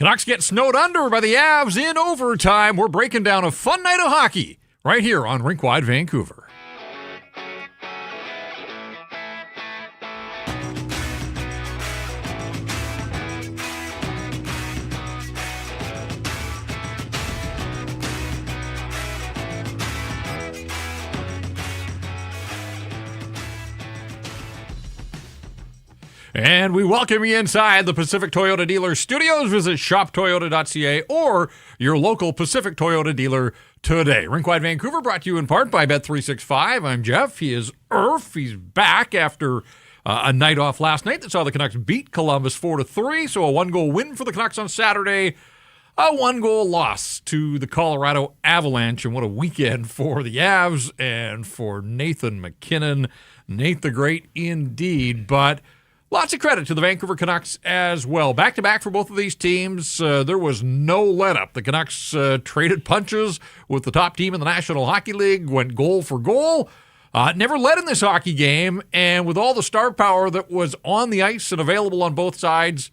Canucks get snowed under by the Avs in overtime. We're breaking down a fun night of hockey right here on Rink Wide Vancouver. And we welcome you inside the Pacific Toyota Dealer Studios. Visit shoptoyota.ca or your local Pacific Toyota dealer today. Rink Wide Vancouver brought to you in part by Bet365. I'm Jeff. He is Irf. He's back after a night off last night that saw the Canucks beat Columbus 4-3. So a one-goal win for the Canucks on Saturday. A one-goal loss to the Colorado Avalanche. And what a weekend for the Avs and for Nathan MacKinnon. Nate the Great indeed. But lots of credit to the Vancouver Canucks as well. Back-to-back for both of these teams. There was no let-up. The Canucks traded punches with the top team in the National Hockey League, went goal for goal. Never led in this hockey game, and with all the star power that was on the ice and available on both sides,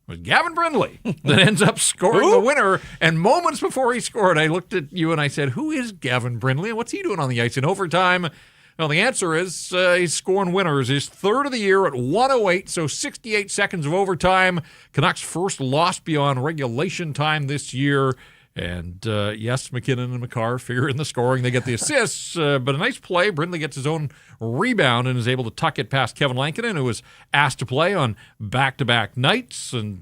it was Gavin Brindley that ends up scoring the winner. And moments before he scored, I looked at you and I said, who is Gavin Brindley and what's he doing on the ice in overtime? Well, the answer is he's scoring winners. His third of the year at 1:08, so 68 seconds of overtime. Canucks' first loss beyond regulation time this year. And yes, MacKinnon and Makar figure in the scoring. They get the assists, but a nice play. Brindley gets his own rebound and is able to tuck it past Kevin Lankinen, who was asked to play on back-to-back nights and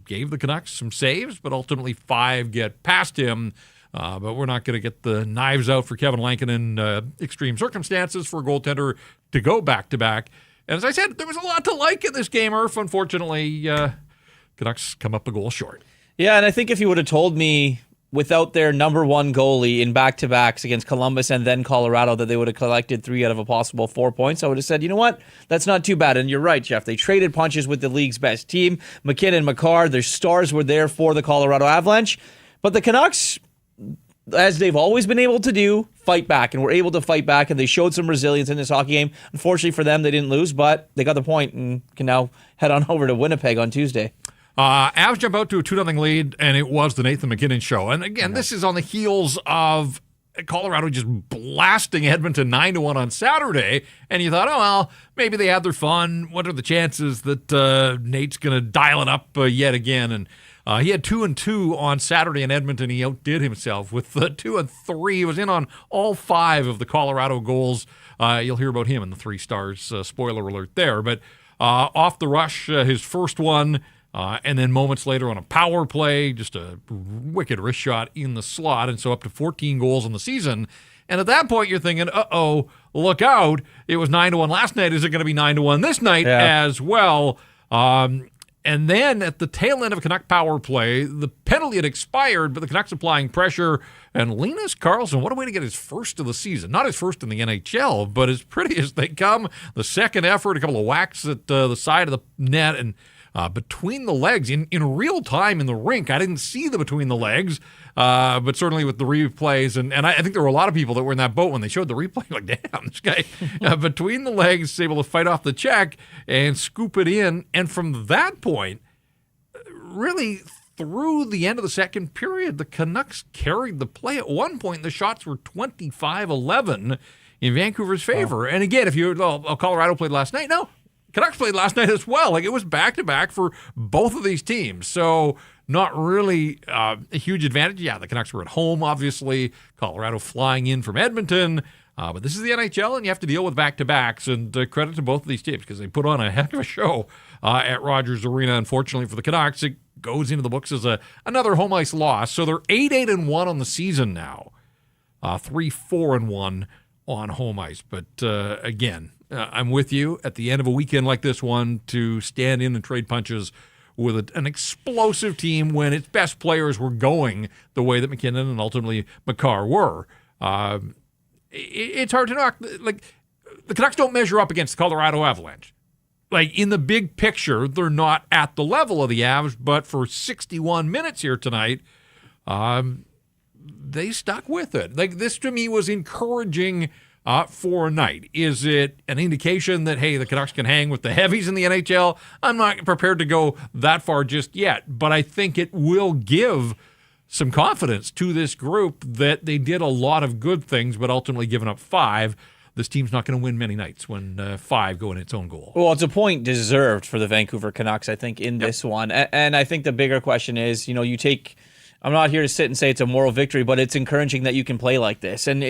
gave the Canucks some saves, but ultimately 5 get past him. But we're not going to get the knives out for Kevin Lankinen in extreme circumstances for a goaltender to go back-to-back. And as I said, there was a lot to like in this game, Irf. Unfortunately, Canucks come up a goal short. Yeah, and I think if you would have told me without their number one goalie in back-to-backs against Columbus and then Colorado that they would have collected 3 out of a possible 4 points, I would have said, you know what? That's not too bad. And you're right, Jeff. They traded punches with the league's best team. MacKinnon, Makar, their stars were there for the Colorado Avalanche. But the Canucks, as they've always been able to do, fight back, and were able to fight back, and they showed some resilience in this hockey game. Unfortunately for them, they didn't lose, but they got the point and can now head on over to Winnipeg on Tuesday. Avs jump out to a 2-0 lead, and it was the Nathan MacKinnon show. And again, This is on the heels of Colorado just blasting Edmonton 9-1 on Saturday, and you thought, oh, well, maybe they had their fun. What are the chances that Nate's going to dial it up yet again? And he had 2-2 on Saturday in Edmonton. He outdid himself with 2-3. He was in on all 5 of the Colorado goals. You'll hear about him in the 3 stars. Spoiler alert there. But off the rush, his first one, and then moments later on a power play, just a wicked wrist shot in the slot. And so up to 14 goals in the season. And at that point, you're thinking, uh-oh, look out. It was 9-1 last night. Is it going to be 9-1 this night as well? And then at the tail end of a Canuck power play, the penalty had expired, but the Canucks applying pressure. And Linus Karlsson, what a way to get his first of the season. Not his first in the NHL, but as pretty as they come. The second effort, a couple of whacks at the side of the net, and between the legs, in real time in the rink. I didn't see the between the legs, but certainly with the replays. And I think there were a lot of people that were in that boat when they showed the replay. Like, damn, this guy between the legs is able to fight off the check and scoop it in. And from that point, really through the end of the second period, the Canucks carried the play. At one point, the shots were 25-11 in Vancouver's favor. And again, if Colorado played last night, no. Canucks played last night as well. Like, it was back-to-back for both of these teams. So not really a huge advantage. Yeah, the Canucks were at home, obviously. Colorado flying in from Edmonton. But this is the NHL, and you have to deal with back-to-backs. And credit to both of these teams because they put on a heck of a show at Rogers Arena. Unfortunately for the Canucks, it goes into the books as another home ice loss. So they're 8-8-1 on the season now. 3-4-1 on home ice. But again, I'm with you at the end of a weekend like this one to stand in and trade punches with an explosive team when its best players were going the way that MacKinnon and ultimately Makar were. It's hard to knock. Like, the Canucks don't measure up against the Colorado Avalanche. Like, in the big picture, they're not at the level of the Avs, but for 61 minutes here tonight, they stuck with it. Like, this to me was encouraging for a night? Is it an indication that, hey, the Canucks can hang with the heavies in the NHL? I'm not prepared to go that far just yet, but I think it will give some confidence to this group that they did a lot of good things, but ultimately giving up 5. This team's not going to win many nights when 5 go in its own goal. Well, it's a point deserved for the Vancouver Canucks, I think, in this one. And I think the bigger question is, you take. I'm not here to sit and say it's a moral victory, but it's encouraging that you can play like this. And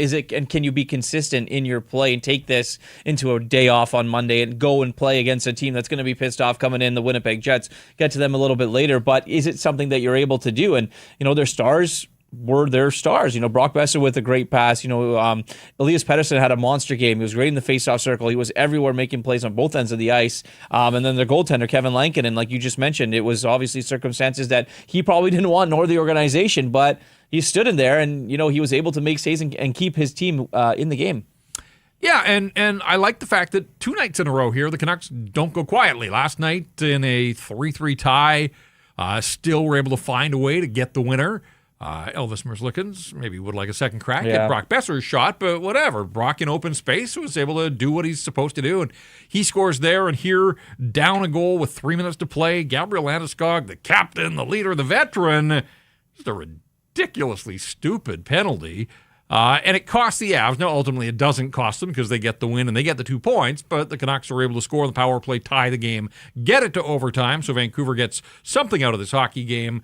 can you be consistent in your play and take this into a day off on Monday and go and play against a team that's going to be pissed off coming in, the Winnipeg Jets? Get to them a little bit later, but is it something that you're able to do? And their stars were their stars. Brock Besser with a great pass. Elias Pettersson had a monster game. He was great in the faceoff circle. He was everywhere making plays on both ends of the ice. And then their goaltender, Kevin Lankinen, like you just mentioned, it was obviously circumstances that he probably didn't want, nor the organization, but he stood in there and, he was able to make saves and keep his team in the game. Yeah, and I like the fact that 2 nights in a row here, the Canucks don't go quietly. Last night in a 3-3 tie, still were able to find a way to get the winner. Elvis Merzlikins maybe would like a second crack at Brock Besser's shot, but whatever. Brock in open space was able to do what he's supposed to do, and he scores there. And here, down a goal with 3 minutes to play, Gabriel Landeskog, the captain, the leader, the veteran, just a ridiculously stupid penalty. And it cost the Avs. Now, ultimately, it doesn't cost them because they get the win and they get the 2 points, but the Canucks are able to score the power play, tie the game, get it to overtime, so Vancouver gets something out of this hockey game.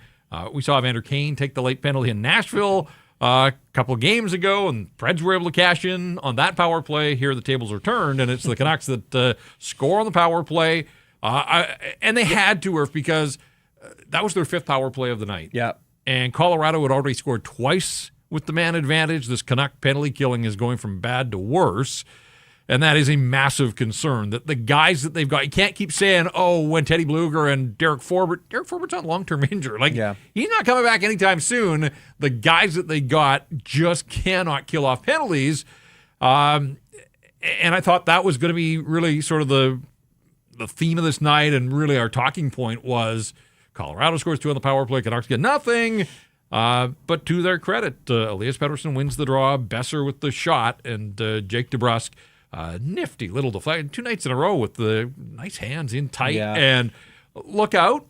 We saw Evander Kane take the late penalty in Nashville a couple of games ago, and Preds were able to cash in on that power play. Here the tables are turned, and it's the Canucks that score on the power play. And they had to, because that was their 5th power play of the night. Yeah. And Colorado had already scored twice with the man advantage. This Canuck penalty killing is going from bad to worse. And that is a massive concern that the guys that they've got, you can't keep saying, when Teddy Bluger and Derek Forbort's on long-term injury. He's not coming back anytime soon. The guys that they got just cannot kill off penalties. And I thought that was going to be really sort of the theme of this night, and really our talking point was Colorado scores 2 on the power play, Canucks get nothing. But to their credit, Elias Pettersson wins the draw, Besser with the shot, and Jake DeBrusk, nifty little deflection, 2 nights in a row with the nice hands in tight. Yeah. And look out.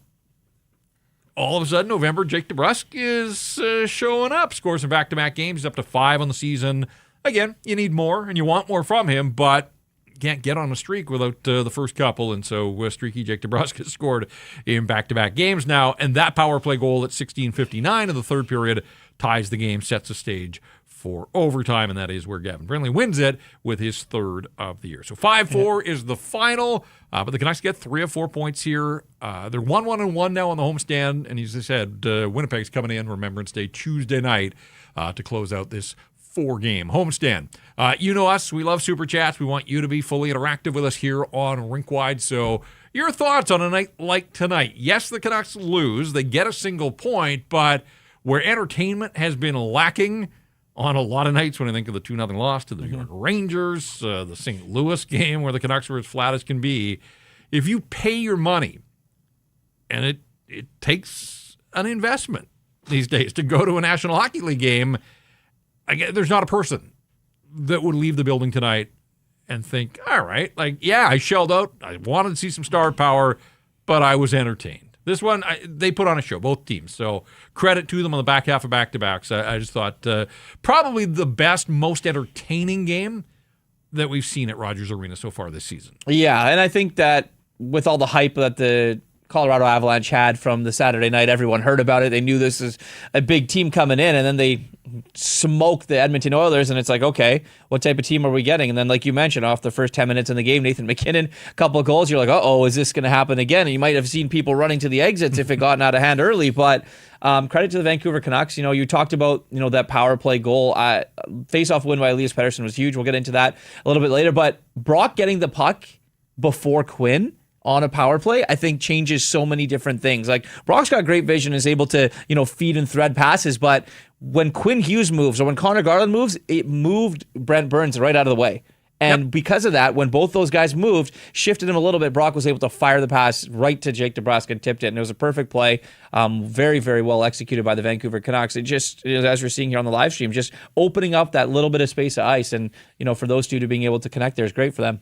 All of a sudden, November, Jake DeBrusk is showing up, scores in back-to-back games, up to 5 on the season. Again, you need more, and you want more from him, but can't get on a streak without the first couple, and so streaky Jake DeBrusk has scored in back-to-back games now, and that power play goal at 16:59 of the third period ties the game, sets the stage for overtime, and that is where Gavin Brindley wins it with his 3rd of the year. So 5-4 is the final, but the Canucks get 3 of 4 points here. They're 1-1-1 now on the homestand, and as I said, Winnipeg's coming in Remembrance Day Tuesday night to close out this 4-game homestand. You know us. We love Super Chats. We want you to be fully interactive with us here on Rink Wide. So your thoughts on a night like tonight? Yes, the Canucks lose. They get a single point, but where entertainment has been lacking on a lot of nights, when I think of the 2-0 loss to the New York Rangers, the St. Louis game where the Canucks were as flat as can be, if you pay your money, and it takes an investment these days to go to a National Hockey League game, there's not a person that would leave the building tonight and think, all right, I shelled out. I wanted to see some star power, but I was entertained. This one, they put on a show, both teams. So credit to them on the back half of back-to-backs. I just thought probably the best, most entertaining game that we've seen at Rogers Arena so far this season. Yeah, and I think that with all the hype that the Colorado Avalanche had from the Saturday night, everyone heard about it. They knew this is a big team coming in, and then they smoked the Edmonton Oilers, and it's like, okay, what type of team are we getting? And then, like you mentioned, off the first 10 minutes in the game, Nathan MacKinnon, a couple of goals, you're like, is this going to happen again? And you might have seen people running to the exits if it gotten out of hand early, but credit to the Vancouver Canucks. You talked about, that power play goal. Face-off win by Elias Pettersson was huge. We'll get into that a little bit later, but Brock getting the puck before Quinn on a power play, I think changes so many different things. Like, Brock's got great vision, is able to, feed and thread passes, but when Quinn Hughes moves or when Connor Garland moves, it moved Brent Burns right out of the way. And because of that, when both those guys moved, shifted him a little bit, Brock was able to fire the pass right to Jake DeBrusk and tipped it. And it was a perfect play. Very, very well executed by the Vancouver Canucks. It just, as we're seeing here on the live stream, just opening up that little bit of space of ice. And, for those two to being able to connect there is great for them.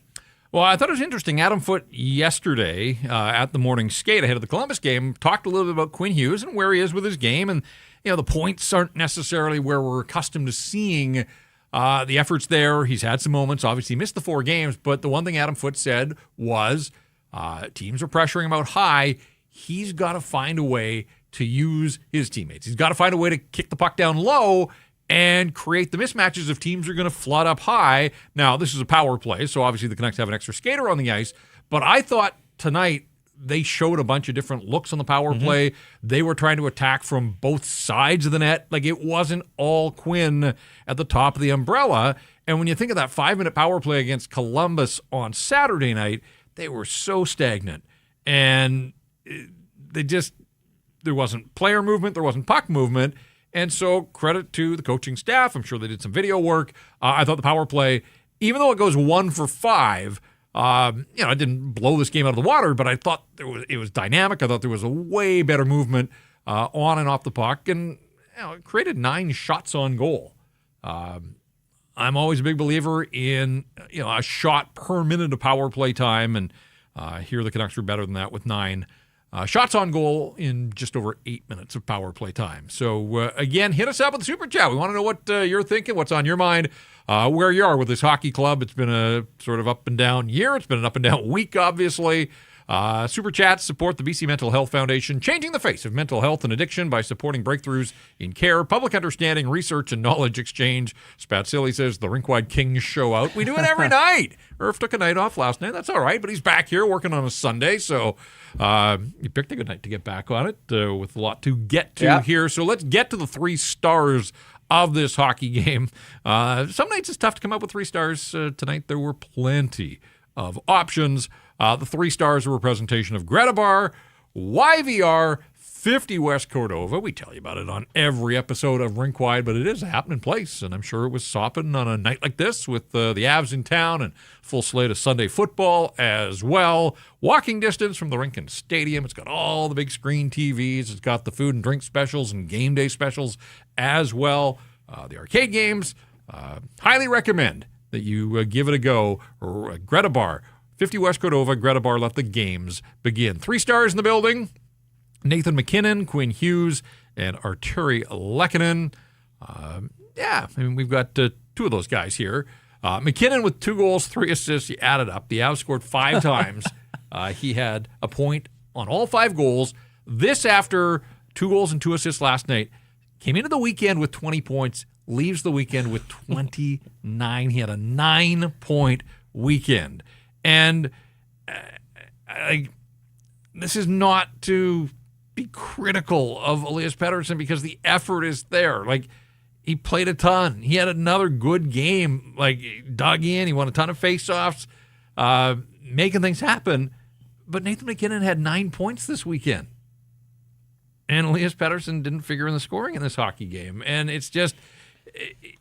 Well, I thought it was interesting. Adam Foote yesterday at the morning skate ahead of the Columbus game talked a little bit about Quinn Hughes and where he is with his game. And, the points aren't necessarily where we're accustomed to seeing the efforts there. He's had some moments. Obviously, he missed the 4 games. But the one thing Adam Foote said was teams are pressuring him out high. He's got to find a way to use his teammates. He's got to find a way to kick the puck down low and create the mismatches if teams are going to flood up high. Now, this is a power play, so obviously the Canucks have an extra skater on the ice. But I thought tonight they showed a bunch of different looks on the power play. They were trying to attack from both sides of the net. Like, it wasn't all Quinn at the top of the umbrella. And when you think of that 5-minute power play against Columbus on Saturday night, they were so stagnant. And there wasn't player movement, there wasn't puck movement. And so credit to the coaching staff. I'm sure they did some video work. I thought the power play, even though it goes 1 for 5, it didn't blow this game out of the water, but I thought it was dynamic. I thought there was a way better movement on and off the puck, and it created 9 shots on goal. I'm always a big believer in a shot per minute of power play time, and here the Canucks were better than that with 9 shots on goal in just over 8 minutes of power play time. So, again, hit us up with the Super Chat. We want to know what you're thinking, what's on your mind, where you are with this hockey club. It's been a sort of up and down year. It's been an up and down week, obviously. Super Chats support the BC Mental Health Foundation, changing the face of mental health and addiction by supporting breakthroughs in care, public understanding, research, and knowledge exchange. Spatzilli says the Rink Wide Kings show out. We do it every night. Irv took a night off last night. That's all right, but he's back here working on a Sunday, so you picked a good night to get back on it with a lot to get to here. So let's get to the 3 stars of this hockey game. Some nights it's tough to come up with 3 stars. Tonight there were plenty of options. The 3 stars were a presentation of Greta Bar, YVR, 50 West Cordova. We tell you about it on every episode of Rink Wide, but it is a happening place, and I'm sure it was sopping on a night like this with the Avs in town and full slate of Sunday football as well. Walking distance from the rink and stadium. It's got all the big screen TVs. It's got the food and drink specials and game day specials as well. The arcade games, highly recommend that you give it a go. Greta Bar, 50 West Cordova, Greta Bar, let the games begin. 3 stars in the building. Nathan McKinnon, Quinn Hughes, and Arturi Lehkonen. We've got 2 of those guys here. McKinnon with 2 goals, 3 assists. You add it up. The Avs scored 5 times. He had a point on all 5 goals. This after 2 goals and 2 assists last night. Came into the weekend with 20 points, leaves the weekend with 29. He had a 9-point weekend. And this is not to be critical of Elias Pettersson because the effort is there. Like, he played a ton. He had another good game. Like, dug in. He won a ton of faceoffs, making things happen. But Nathan McKinnon had 9 points this weekend. And Elias Pettersson didn't figure in the scoring in this hockey game. And it's just,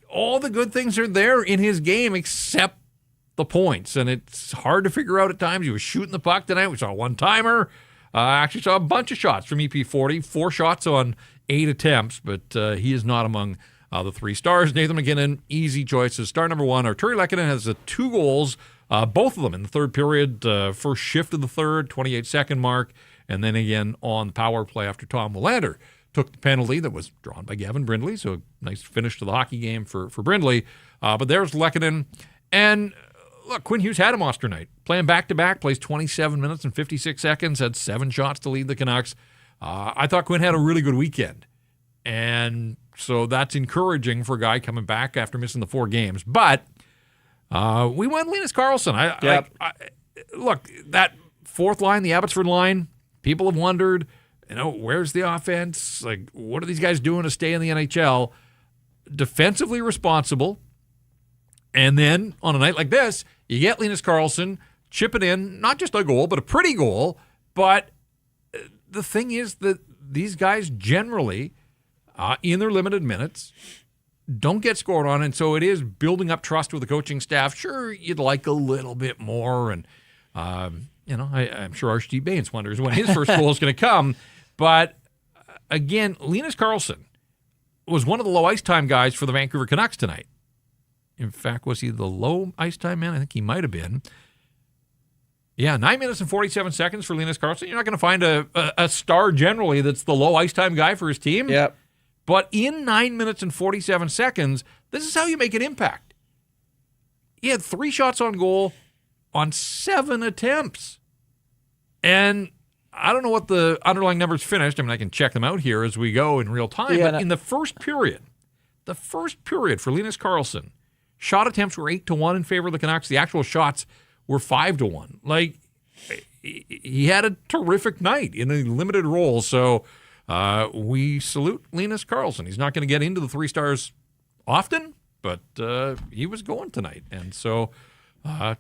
all the good things are there in his game except the points. And it's hard to figure out at times. He was shooting the puck tonight. We saw a one-timer. Actually saw a bunch of shots from EP40. 4 shots on 8 attempts. But he is not among the 3 stars. Nathan McKinnon, easy choices. Star number 1, Arturi Lehkonen has 2 goals. Both of them in the third period. First shift of the third, 28-second mark. And then again on the power play after Tom Willander took the penalty that was drawn by Gavin Brindley. So a nice finish to the hockey game for Brindley. But there's Lehkonen. And look, Quinn Hughes had a monster night. Playing back-to-back, plays 27 minutes and 56 seconds, had 7 shots to lead the Canucks. I thought Quinn had a really good weekend. And so that's encouraging for a guy coming back after missing the 4 games. But we went Linus Karlsson. Look, that 4th line, the Abbotsford line, people have wondered, where's the offense? Like, what are these guys doing to stay in the NHL? Defensively responsible. And then on a night like this, you get Linus Karlsson chipping in, not just a goal, but a pretty goal. But the thing is that these guys generally, in their limited minutes, don't get scored on, and so it is building up trust with the coaching staff. Sure, you'd like a little bit more, and I'm sure Archie Baines wonders when his first goal is going to come. But again, Linus Karlsson was one of the low ice time guys for the Vancouver Canucks tonight. In fact, was he the low ice time man? I think he might have been. Yeah, 9 minutes and 47 seconds for Linus Karlsson. You're not going to find a star generally that's the low ice time guy for his team. Yep. But in 9 minutes and 47 seconds, this is how you make an impact. He had 3 shots on goal on 7 attempts. And I don't know what the underlying numbers finished. I mean, I can check them out here as we go in real time. Yeah, but in the first period for Linus Karlsson, shot attempts were 8-1 in favor of the Canucks. The actual shots were 5-1. Like, he had a terrific night in a limited role. So we salute Linus Karlsson. He's not going to get into the 3 stars often, but he was going tonight. And so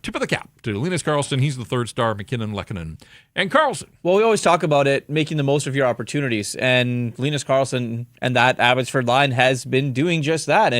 tip of the cap to Linus Karlsson. He's the 3rd star, McKinnon, Lehkonen, and Karlsson. Well, we always talk about it, making the most of your opportunities. And Linus Karlsson and that Abbotsford line has been doing just that.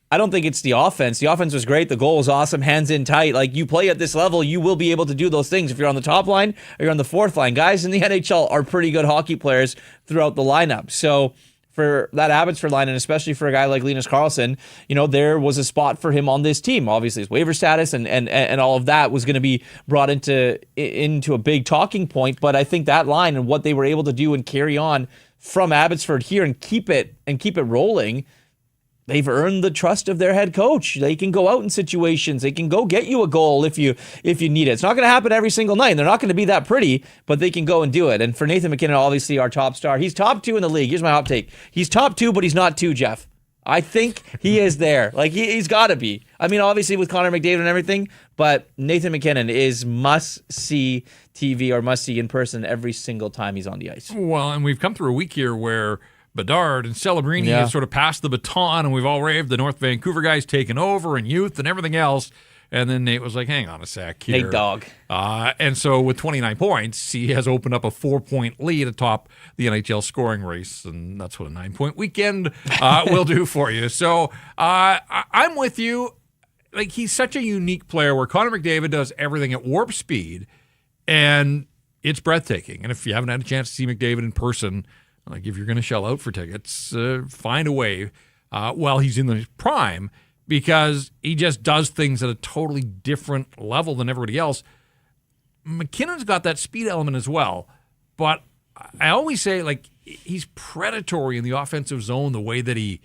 I don't think it's the offense. The offense was great. The goal was awesome. Hands in tight. Like, you play at this level, you will be able to do those things if you're on the top line or you're on the 4th line. Guys in the NHL are pretty good hockey players throughout the lineup. So for that Abbotsford line, and especially for a guy like Linus Karlsson, there was a spot for him on this team. Obviously, his waiver status and all of that was going to be brought into a big talking point. But I think that line and what they were able to do and carry on from Abbotsford here and keep it rolling, they've earned the trust of their head coach. They can go out in situations. They can go get you a goal if you need it. It's not going to happen every single night. They're not going to be that pretty, but they can go and do it. And for Nathan McKinnon, obviously our top star, he's top 2 in the league. Here's my hot take. He's top 2, but he's not 2, Jeff. I think he is there. Like, he's got to be. I mean, obviously with Connor McDavid and everything, but Nathan McKinnon is must-see TV or must-see in person every single time he's on the ice. Well, and we've come through a week here where Bedard and Celebrini have sort of passed the baton, and we've all raved the North Vancouver guys taking over and youth and everything else. And then Nate was like, hang on a sec here. Nate Dogg. And so with 29 points, he has opened up a 4-point lead atop the NHL scoring race, and that's what a 9-point weekend will do for you. So I'm with you. Like, he's such a unique player where Connor McDavid does everything at warp speed, and it's breathtaking. And if you haven't had a chance to see McDavid in person, like, if you're going to shell out for tickets, find a way while he's in the prime, because he just does things at a totally different level than everybody else. McKinnon's got that speed element as well, but I always say, like, he's predatory in the offensive zone, the way that he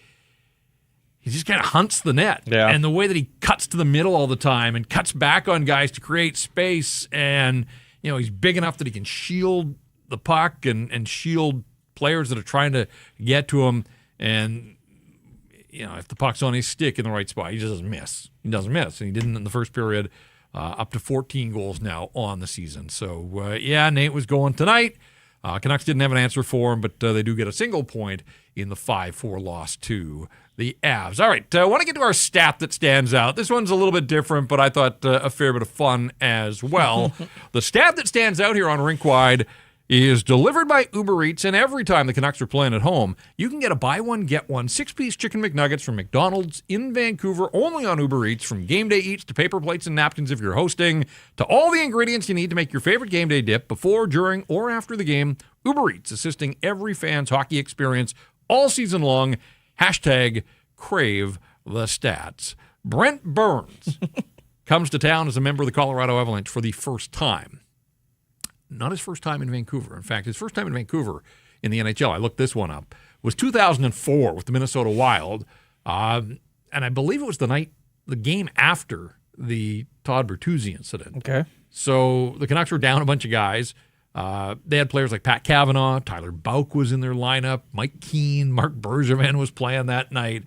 just kind of hunts the net, and the way that he cuts to the middle all the time and cuts back on guys to create space, and he's big enough that he can shield the puck and shield players that are trying to get to him, and if the puck's on his stick in the right spot, he just doesn't miss. He doesn't miss, and he didn't in the first period. Up to 14 goals now on the season. So Nate was going tonight. Canucks didn't have an answer for him, but they do get a single point in the 5-4 loss to the Avs. All right, I want to get to our stat that stands out. This one's a little bit different, but I thought a fair bit of fun as well. The stat that stands out here on Rink Wide is delivered by Uber Eats, and every time the Canucks are playing at home, you can get a buy one, get one 6-piece chicken McNuggets from McDonald's in Vancouver, only on Uber Eats. From game day eats to paper plates and napkins if you're hosting, to all the ingredients you need to make your favorite game day dip before, during, or after the game. Uber Eats, assisting every fan's hockey experience all season long. Hashtag crave the stats. Brent Burns comes to town as a member of the Colorado Avalanche for the first time. Not his first time in Vancouver. In fact, his first time in Vancouver in the NHL, I looked this one up, was 2004 with the Minnesota Wild. And I believe it was the game after the Todd Bertuzzi incident. Okay. So the Canucks were down a bunch of guys. They had players like Pat Cavanaugh, Tyler Bouk was in their lineup, Mike Keane, Mark Bergevin was playing that night.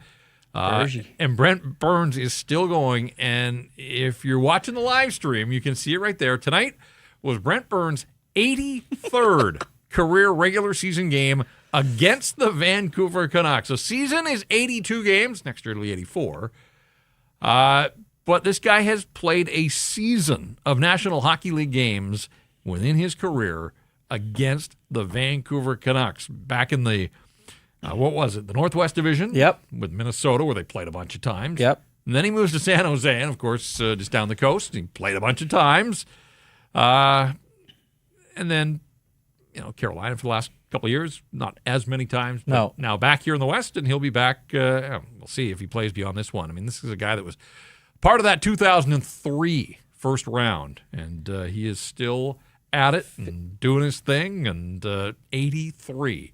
And Brent Burns is still going. And if you're watching the live stream, you can see it right there. Tonight was Brent Burns' 83rd career regular season game against the Vancouver Canucks. The season is 82 games. Next year it'll be 84. But this guy has played a season of National Hockey League games within his career against the Vancouver Canucks back in the What was it? The Northwest Division? Yep. With Minnesota, where they played a bunch of times. Yep. And then he moves to San Jose, and of course, just down the coast. He played a bunch of times. And then, Carolina for the last couple of years, not as many times. But No. Now back here in the West, and he'll be back. We'll see if he plays beyond this one. I mean, this is a guy that was part of that 2003 first round, and he is still at it and doing his thing, and 83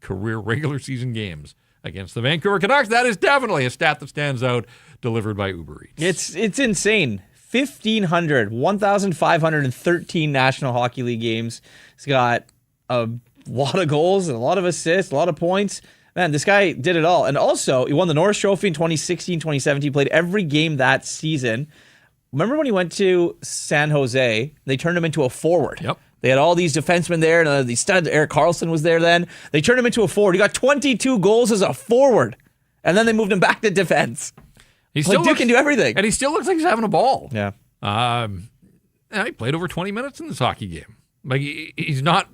career regular season games against the Vancouver Canucks. That is definitely a stat that stands out, delivered by Uber Eats. It's insane. 1,513 National Hockey League games. He's got a lot of goals, and a lot of assists, a lot of points. Man, this guy did it all. And also, he won the Norris Trophy in 2016, 2017, played every game that season. Remember when he went to San Jose, they turned him into a forward. Yep. They had all these defensemen there, and these studs. Erik Karlsson was there then. They turned him into a forward. He got 22 goals as a forward, and then they moved him back to defense. He still Dude can do everything. And he still looks like he's having a ball. Yeah. He played over 20 minutes in this hockey game. Like, he's not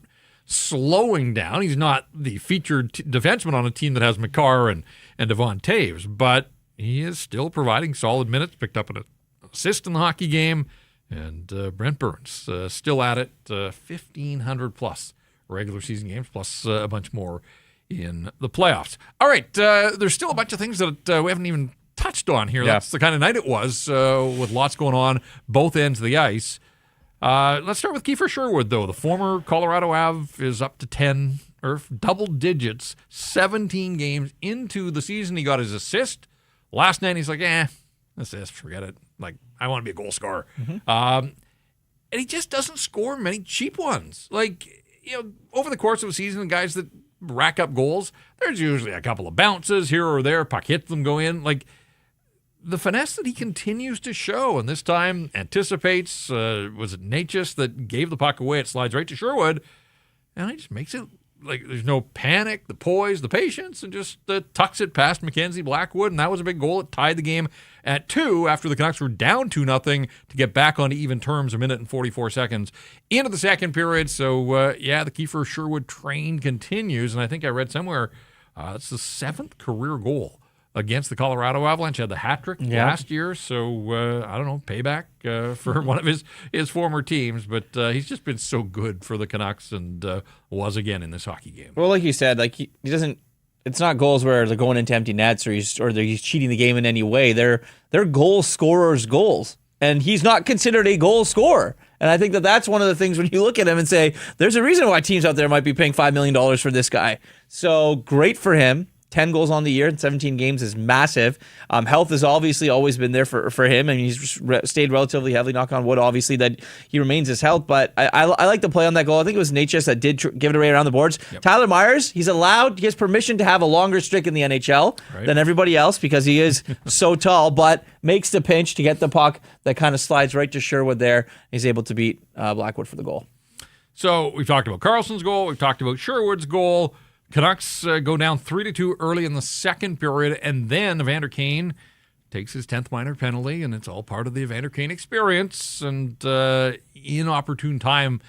slowing down. He's not the featured defenseman on a team that has Makar and Devon Taves, but he is still providing solid minutes. Picked up an assist in the hockey game. And Brent Burns still at it, 1,500 plus regular season games, plus a bunch more in the playoffs. All right, there's still a bunch of things that we haven't even touched on here. Yeah. That's the kind of night it was, with lots going on both ends of the ice. Let's start with Kiefer Sherwood, though. The former Colorado Av is up to 10, or double digits, 17 games into the season. He got his assist. Last night, he's like, assist, forget it. Like, I want to be a goal scorer. And he just doesn't score many cheap ones. Like, over the course of a season, guys that rack up goals, there's usually a couple of bounces here or there, puck hits them, go in. Like, the finesse that he continues to show, and this time anticipates, was it Natchez that gave the puck away? It slides right to Sherwood, and he just makes it like there's no panic, the poise, the patience, and just tucks it past Mackenzie Blackwood, and that was a big goal. It tied the game at 2 after the Canucks were down 2-0 to get back onto even terms a minute and 44 seconds into the second period. So, the Kiefer Sherwood train continues, and I think I read somewhere it's the 7th career goal against the Colorado Avalanche. Had the hat trick last year, so I don't know, payback for one of his former teams, but he's just been so good for the Canucks, and was again in this hockey game. Well, like you said, like he doesn't. It's not goals where they're going into empty nets or he's cheating the game in any way. They're goal scorers' goals, and he's not considered a goal scorer. And I think that's one of the things when you look at him and say, there's a reason why teams out there might be paying $5 million for this guy. So great for him. 10 goals on the year in 17 games is massive. Health has obviously always been there for him, and he's stayed relatively heavily, knock on wood, obviously, that he remains his health. But I like the play on that goal. I think it was Natchez that did give it away around the boards. Yep. Tyler Myers, he has permission to have a longer streak in the NHL than everybody else because he is so tall, but makes the pinch to get the puck that kind of slides right to Sherwood there. He's able to beat Blackwood for the goal. So we've talked about Karlsson's goal. We've talked about Sherwood's goal. Canucks go down 3-2 early in the second period, and then Evander Kane takes his 10th minor penalty, and it's all part of the Evander Kane experience. And inopportune time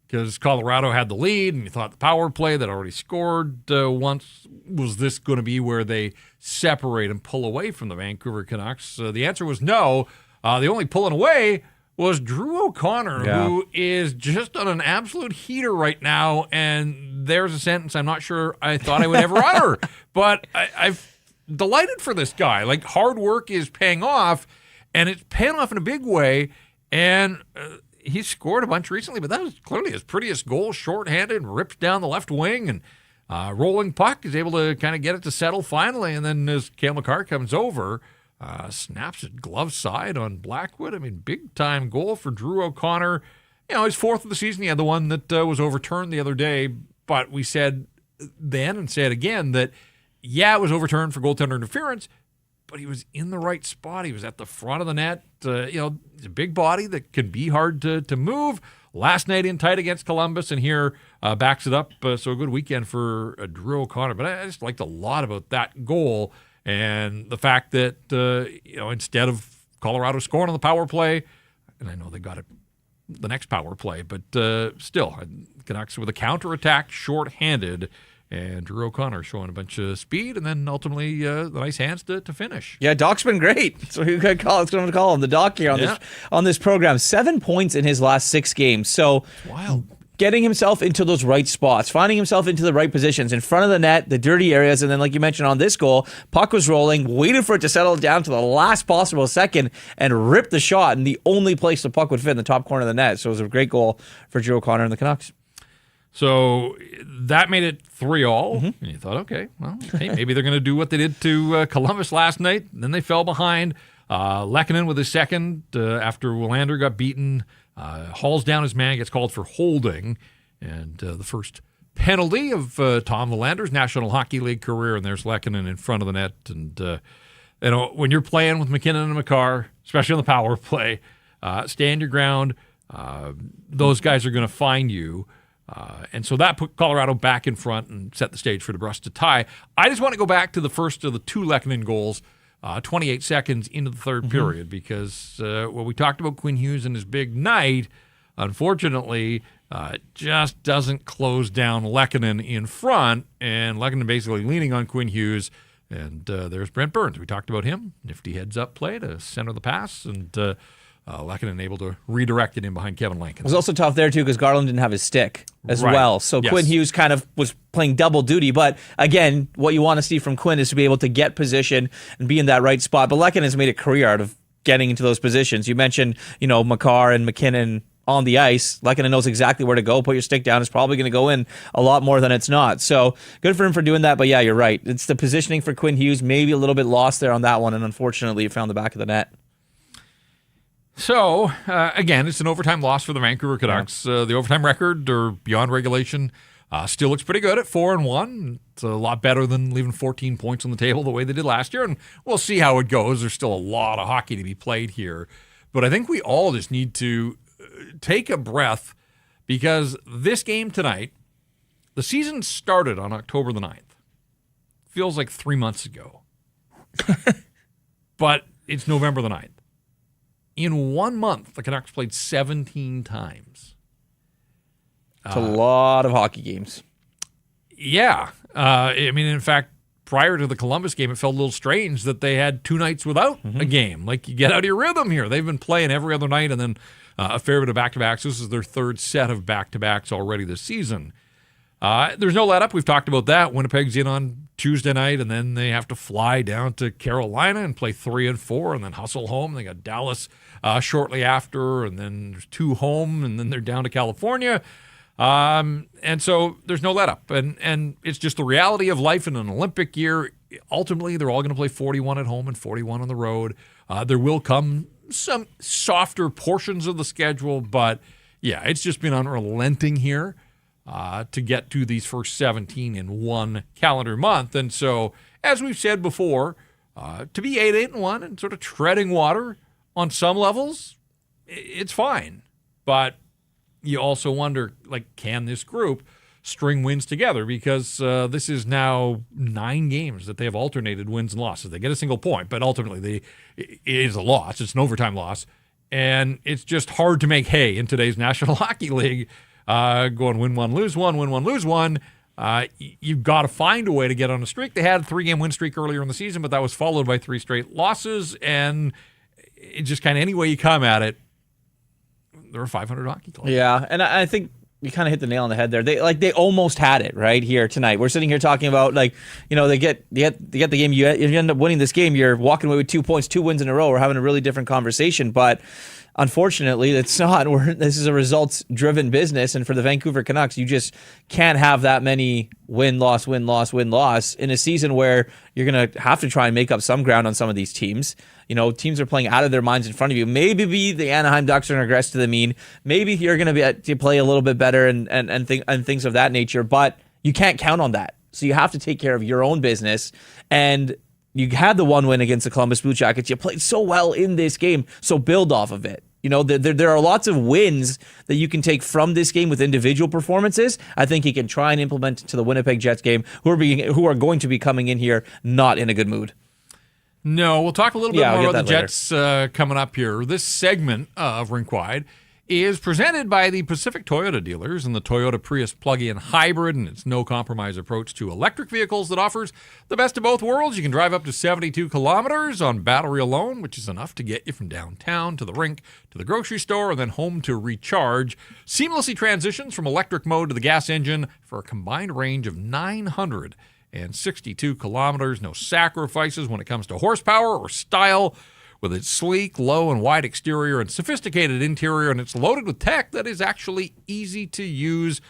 because Colorado had the lead, and you thought the power play that already scored once, was this going to be where they separate and pull away from the Vancouver Canucks? The answer was no. The only pulling away was Drew O'Connor, who is just on an absolute heater right now. And there's a sentence I'm not sure I thought I would ever utter, but I'm delighted for this guy. Like, hard work is paying off, and it's paying off in a big way. And he's scored a bunch recently, but that was clearly his prettiest goal, shorthanded, rips down the left wing, and rolling puck is able to kind of get it to settle finally. And then as Cale Makar comes over, snaps it glove side on Blackwood. I mean, big-time goal for Drew O'Connor. His 4th of the season. He had the one that was overturned the other day, but we said then and said again that, it was overturned for goaltender interference, but he was in the right spot. He was at the front of the net. He's a big body that can be hard to move. Last night in tight against Columbus, and here backs it up. So a good weekend for Drew O'Connor. But I just liked a lot about that goal. And the fact that, instead of Colorado scoring on the power play, and I know they got it the next power play, but still, Canucks with a counterattack shorthanded And Drew O'Connor showing a bunch of speed, and then ultimately the nice hands to finish. Yeah, Doc's been great. So who could call? It's going to call him the Doc here on this program. 7 points in his last 6 games. So it's wild. Getting himself into those right spots, finding himself into the right positions in front of the net, the dirty areas, and then like you mentioned on this goal, puck was rolling, waited for it to settle down to the last possible second, and ripped the shot in the only place the puck would fit in the top corner of the net. So it was a great goal for Drew O'Connor and the Canucks. So that made it 3-3, and you thought, okay, well, hey, maybe they're going to do what they did to Columbus last night. Then they fell behind. Lehkonen with his second after Willander got beaten. Hauls down his man, gets called for holding, and the first penalty of Tom Willander's National Hockey League career, and there's Lehkonen in front of the net. And when you're playing with McKinnon and Makar, especially on the power play, stand your ground. Those guys are going to find you. And so that put Colorado back in front and set the stage for DeBrusk to tie. I just want to go back to the first of the 2 Lehkonen goals, 28 seconds into the third period, because we talked about Quinn Hughes and his big night, unfortunately, just doesn't close down Lehkonen in front, and Lehkonen basically leaning on Quinn Hughes, and there's Brent Burns. We talked about him. Nifty heads-up play to center the pass, and Lehkonen able to redirect it in behind Kevin Lankin. It was also tough there, too, because Garland didn't have his stick as well. So yes. Quinn Hughes kind of was playing double duty. But again, what you want to see from Quinn is to be able to get position and be in that right spot. But Lehkonen has made a career out of getting into those positions. You mentioned, Makar and McKinnon on the ice. Lehkonen knows exactly where to go. Put your stick down. It's probably going to go in a lot more than it's not. So good for him for doing that. But yeah, you're right. It's the positioning for Quinn Hughes. Maybe a little bit lost there on that one. And unfortunately, it found the back of the net. So, again, it's an overtime loss for the Vancouver Canucks. Yeah. The overtime record, or beyond regulation, still looks pretty good at 4-1. It's a lot better than leaving 14 points on the table the way they did last year, and we'll see how it goes. There's still a lot of hockey to be played here. But I think we all just need to take a breath, because this game tonight, the season started on October the 9th. Feels like 3 months ago. But it's November the 9th. In 1 month, the Canucks played 17 times. It's a lot of hockey games. Yeah. In fact, prior to the Columbus game, it felt a little strange that they had 2 nights without a game. Like, you get out of your rhythm here. They've been playing every other night and then a fair bit of back-to-backs. This is their 3rd set of back-to-backs already this season. There's no let-up. We've talked about that. Winnipeg's in on Tuesday night, and then they have to fly down to Carolina and play 3 and 4, and then hustle home. They got Dallas shortly after, and then there's 2 home, and then they're down to California. And so there's no let-up. And it's just the reality of life in an Olympic year. Ultimately, they're all going to play 41 at home and 41 on the road. There will come some softer portions of the schedule, but, yeah, it's just been unrelenting here. To get to these first 17 in 1 calendar month. And so, as we've said before, to be 8-1 and sort of treading water on some levels, it's fine. But you also wonder, can this group string wins together? Because this is now 9 games that they have alternated wins and losses. They get a single point, but ultimately it is a loss. It's an overtime loss. And it's just hard to make hay in today's National Hockey League. Going win 1, lose 1, win 1, lose 1. You've got to find a way to get on a streak. They had a 3-game win streak earlier in the season, but that was followed by 3 straight losses. And it just kind of any way you come at it, they're a 500 hockey club. Yeah, and I think you kind of hit the nail on the head there. They almost had it right here tonight. We're sitting here talking about they get the game. You end up winning this game. You're walking away with 2 points, 2 wins in a row. We're having a really different conversation, but. Unfortunately, it's not. This is a results-driven business, and for the Vancouver Canucks, you just can't have that many win-loss in a season where you're going to have to try and make up some ground on some of these teams. Teams are playing out of their minds in front of you. Maybe the Anaheim Ducks are going to regress to the mean. Maybe you're going to play a little bit better and things of that nature, but you can't count on that. So you have to take care of your own business, and you had the 1 win against the Columbus Blue Jackets. You played so well in this game, so build off of it. There are lots of wins that you can take from this game with individual performances. I think he can try and implement to the Winnipeg Jets game, who are going to be coming in here not in a good mood. No, we'll talk a little bit more about the Jets coming up here. This segment of Rink Wide is presented by the Pacific Toyota dealers and the Toyota Prius plug-in hybrid and its no-compromise approach to electric vehicles that offers the best of both worlds. You can drive up to 72 kilometers on battery alone, which is enough to get you from downtown to the rink, to the grocery store, and then home to recharge. Seamlessly transitions from electric mode to the gas engine for a combined range of 962 kilometers. No sacrifices when it comes to horsepower or style. With its sleek, low, and wide exterior and sophisticated interior, and it's loaded with tech that is actually easy to use.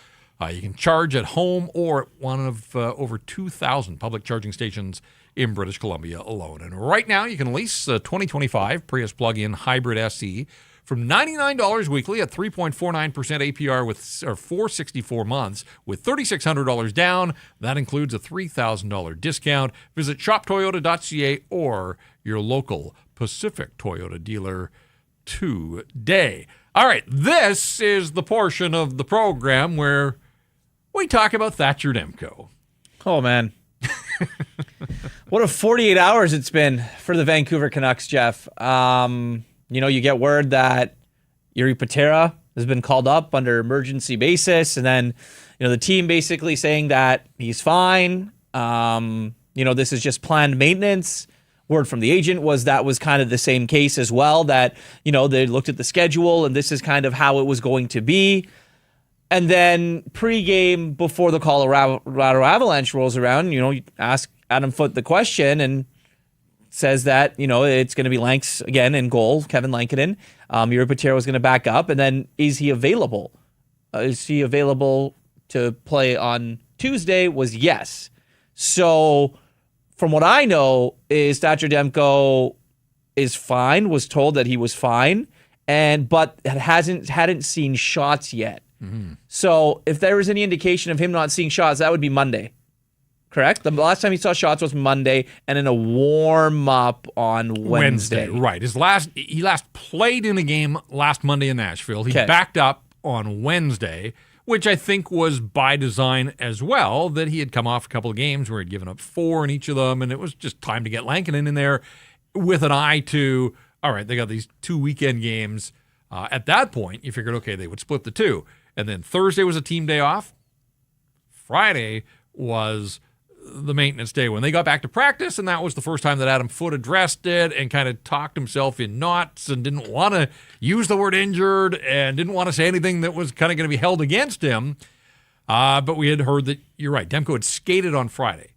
You can charge at home or at one of over 2,000 public charging stations in British Columbia alone. And right now, you can lease a 2025 Prius plug-in hybrid SE from $99 weekly at 3.49% APR for 64 months with $3,600 down. That includes a $3,000 discount. Visit shoptoyota.ca or your local Pacific Toyota dealer today. All right, this is the portion of the program where we talk about Thatcher Demko. Oh, man. What a 48 hours it's been for the Vancouver Canucks, Jeff. You get word that Yuri Patera has been called up under emergency basis, and then, the team basically saying that he's fine. This is just planned maintenance. Word from the agent was that was kind of the same case as well, that, they looked at the schedule and this is kind of how it was going to be. And then pregame before the Colorado Avalanche rolls around, you ask Adam Foote the question and says that, it's going to be Lanks again in goal, Kevin Lankinen. Yuri Patera was going to back up. And then is he available? Is he available to play on Tuesday? Was yes. So from what I know is Thatcher Demko is fine, was told that he was fine, but hadn't seen shots yet. Mm-hmm. So if there was any indication of him not seeing shots, that would be Monday. Correct? The last time he saw shots was Monday, and in a warm-up on Wednesday. Right. He last played in a game last Monday in Nashville. He backed up on Wednesday, which I think was by design as well, that he had come off a couple of games where he'd given up 4 in each of them, and it was just time to get Lankinen in there with an eye to, all right, they got these 2 weekend games. At that point, you figured, okay, they would split the 2. And then Thursday was a team day off. Friday was the maintenance day when they got back to practice, and that was the first time that Adam Foote addressed it and kind of talked himself in knots and didn't want to use the word injured and didn't want to say anything that was kind of going to be held against him. But we had heard that, you're right, Demko had skated on Friday.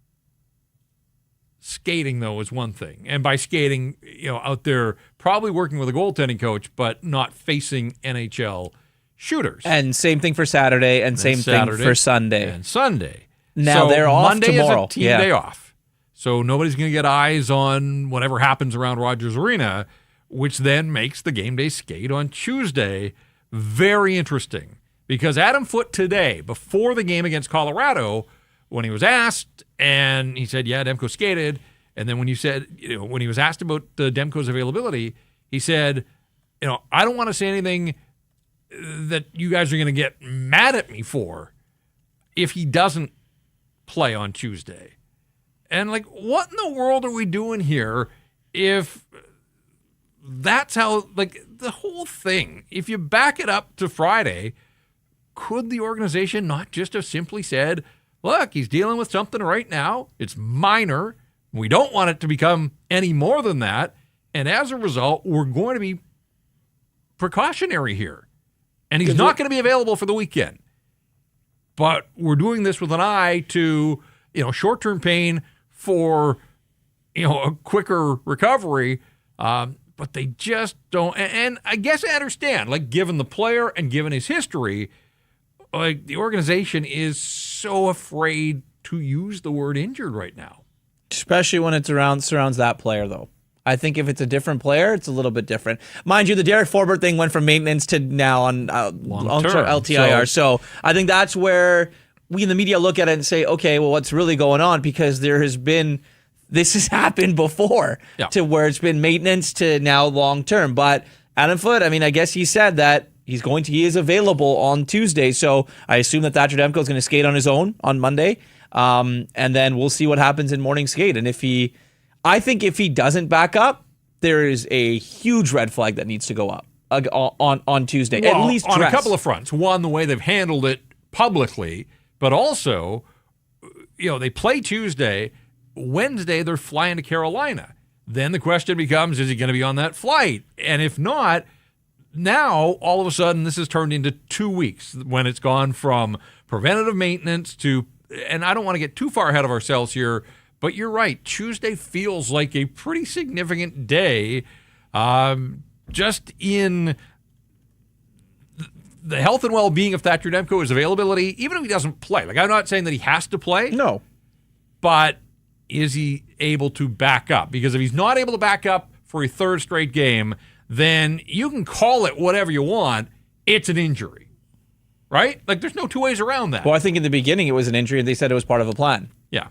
Skating, though, was one thing. And by skating, out there probably working with a goaltending coach, but not facing NHL shooters. And same thing for Saturday, and same thing for Sunday. And Sunday. Now they're off Monday tomorrow. Is a team day off. So nobody's going to get eyes on whatever happens around Rogers Arena, which then makes the game day skate on Tuesday very interesting. Because Adam Foote today, before the game against Colorado, when he was asked, and he said, yeah, Demko skated. And then when he was asked about Demko's availability, he said, I don't want to say anything that you guys are going to get mad at me for if he doesn't play on Tuesday. And what in the world are we doing here if that's how, the whole thing, if you back it up to Friday, could the organization not just have simply said, look, he's dealing with something right now. It's minor. We don't want it to become any more than that. And as a result, we're going to be precautionary here. And he's not going to be available for the weekend. But we're doing this with an eye to, short-term pain for, a quicker recovery. But they just don't. And I guess I understand, given the player and given his history, the organization is so afraid to use the word injured right now. Especially when it surrounds that player, though. I think if it's a different player, it's a little bit different. Mind you, the Derek Forbort thing went from maintenance to now on long-term LTIR. So I think that's where we in the media look at it and say, okay, well, what's really going on? Because this has happened before to where it's been maintenance to now long-term. But Adam Foote, I guess he said that he is available on Tuesday. So I assume that Thatcher Demko is going to skate on his own on Monday. And then we'll see what happens in morning skate. And I think if he doesn't back up, there is a huge red flag that needs to go up. on Tuesday. Well, At least on dress. a couple of fronts. One, the way they've handled it publicly, but also, they play Tuesday. Wednesday, they're flying to Carolina. Then the question becomes, is he going to be on that flight? And if not, now all of a sudden this has turned into 2 weeks when it's gone from preventative maintenance to, and I don't want to get too far ahead of ourselves here, but you're right. Tuesday feels like a pretty significant day just in the health and well-being of Thatcher Demko, his availability, even if he doesn't play. Like, I'm not saying that he has to play. No. But is he able to back up? Because if he's not able to back up for a third straight game, then you can call it whatever you want. It's an injury, right? Like, there's no two ways around that. Well, I think in the beginning it was an injury, and they said it was part of a plan. Yeah.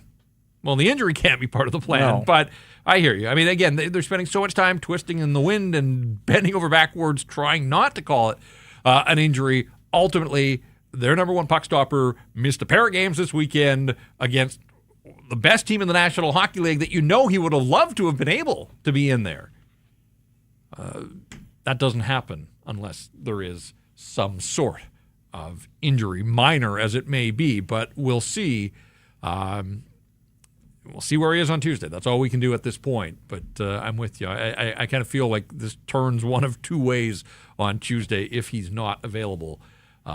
Well, the injury can't be part of the plan, No. but I hear you. I mean, again, they're spending so much time twisting in the wind and bending over backwards, trying not to call it an injury. Ultimately, their number one puck stopper missed a pair of games this weekend against the best team in the National Hockey League that he would have loved to have been able to be in there. That doesn't happen unless there is some sort of injury, minor as it may be, but we'll see. We'll see where he is on Tuesday. That's all we can do at this point. But I'm with you. I kind of feel like this turns one of two ways on Tuesday if he's not available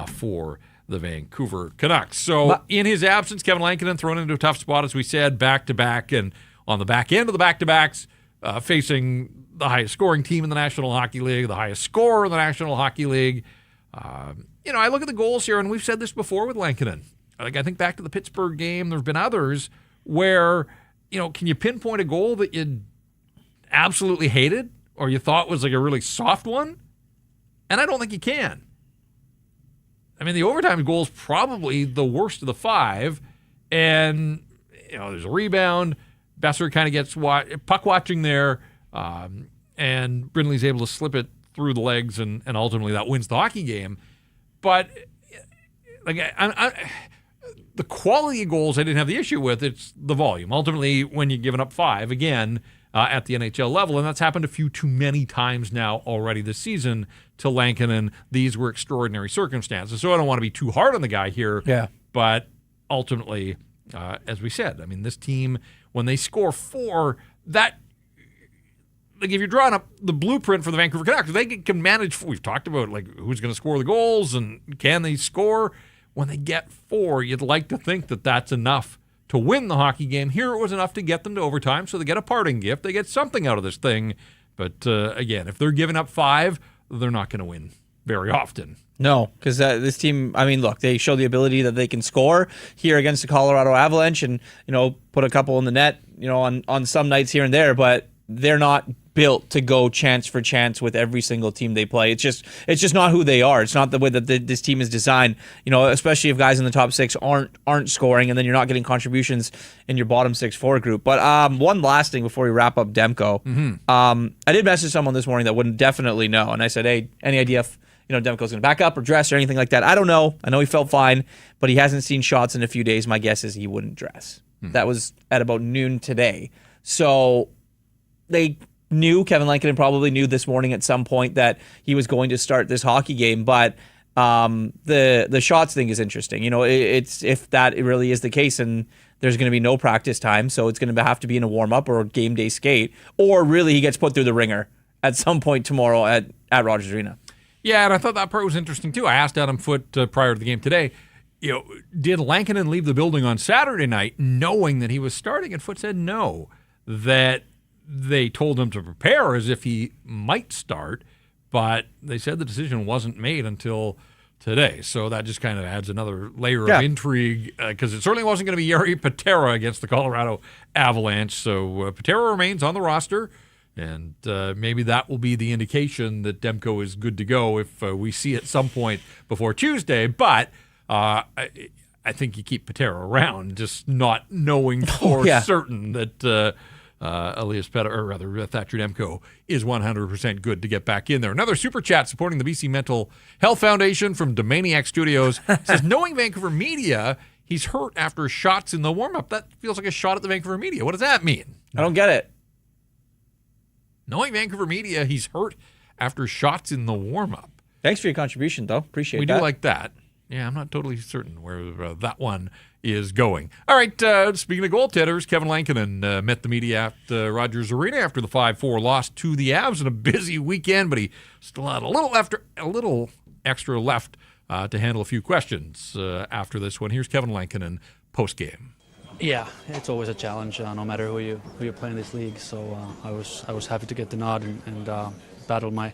for the Vancouver Canucks. So in his absence, Kevin Lankinen thrown into a tough spot, as we said, back-to-back. And on the back end of the back-to-backs, facing the highest scoring team in the National Hockey League, the highest scorer in the National Hockey League. I look at the goals here, and we've said this before with Lankinen. Like, I think back to the Pittsburgh game, there have been others where, can you pinpoint a goal that you absolutely hated or you thought was like a really soft one? And I don't think you can. I mean, the overtime goal is probably the worst of the five. And, there's a rebound. Besser kind of gets puck watching there. And Brindley's able to slip it through the legs, and ultimately that wins the hockey game. But, like, the quality of goals I didn't have the issue with. It's the volume. Ultimately, when you're giving up five, again, at the NHL level, and that's happened a few too many times now already this season to Lankinen, these were extraordinary circumstances. So I don't want to be too hard on the guy here. Yeah. But ultimately, as we said, I mean, this team, when they score four, that, like, if you're drawing up the blueprint for the Vancouver Canucks, they can manage. We've talked about, like, who's going to score the goals and can they score. When they get four, you'd like to think that that's enough to win the hockey game. Here it was enough to get them to overtime, so they get a parting gift. They get something out of this thing. But again, if they're giving up five, they're not going to win very often. No, because this team, I mean, look, they show the ability that they can score here against the Colorado Avalanche and, put a couple in the net, on some nights here and there, but they're not built to go chance for chance with every single team they play. It's just not who they are. It's not the way that this team is designed. Especially if guys in the top six aren't scoring, and then you're not getting contributions in your bottom six forward group. But one last thing before we wrap up Demko. Mm-hmm. I did message someone this morning that wouldn't definitely know, and I said, hey, any idea if Demko's going to back up or dress or anything like that? I don't know. I know he felt fine, but he hasn't seen shots in a few days. My guess is he wouldn't dress. That was at about noon today. So they knew, Kevin Lankinen probably knew this morning at some point that he was going to start this hockey game, but the shots thing is interesting. It's if that really is the case, and there's going to be no practice time, so it's going to have to be in a warm-up or a game day skate, or really he gets put through the ringer at some point tomorrow at Rogers Arena. Yeah, and I thought that part was interesting too. I asked Adam Foote prior to the game today, did Lankinen leave the building on Saturday night knowing that he was starting? And Foote said no, that they told him to prepare as if he might start, but they said the decision wasn't made until today. So that just kind of adds another layer of intrigue, because it certainly wasn't going to be Jari Patera against the Colorado Avalanche. So Patera remains on the roster, and maybe that will be the indication that Demko is good to go if we see at some point before Tuesday. But I think you keep Patera around, just not knowing for certain that Elias Pettersson, or rather Thatcher Demko, is 100% good to get back in there. Another super chat supporting the BC Mental Health Foundation from Domaniac Studios says, knowing Vancouver media, he's hurt after shots in the warm-up. That feels like a shot at the Vancouver media. What does that mean? I don't get it. Knowing Vancouver media, he's hurt after shots in the warm-up. Thanks for your contribution, though. Appreciate We that. do like that. Yeah, I'm not totally certain where that one is going. All right, speaking of goaltenders, Kevin Lankinen met the media at Rogers Arena after the 5-4 loss to the Avs in a busy weekend, but he still had a little extra left to handle a few questions after this one. Here's Kevin Lankinen post-game. Yeah, it's always a challenge, no matter who you play in this league. So I was happy to get the nod and battle my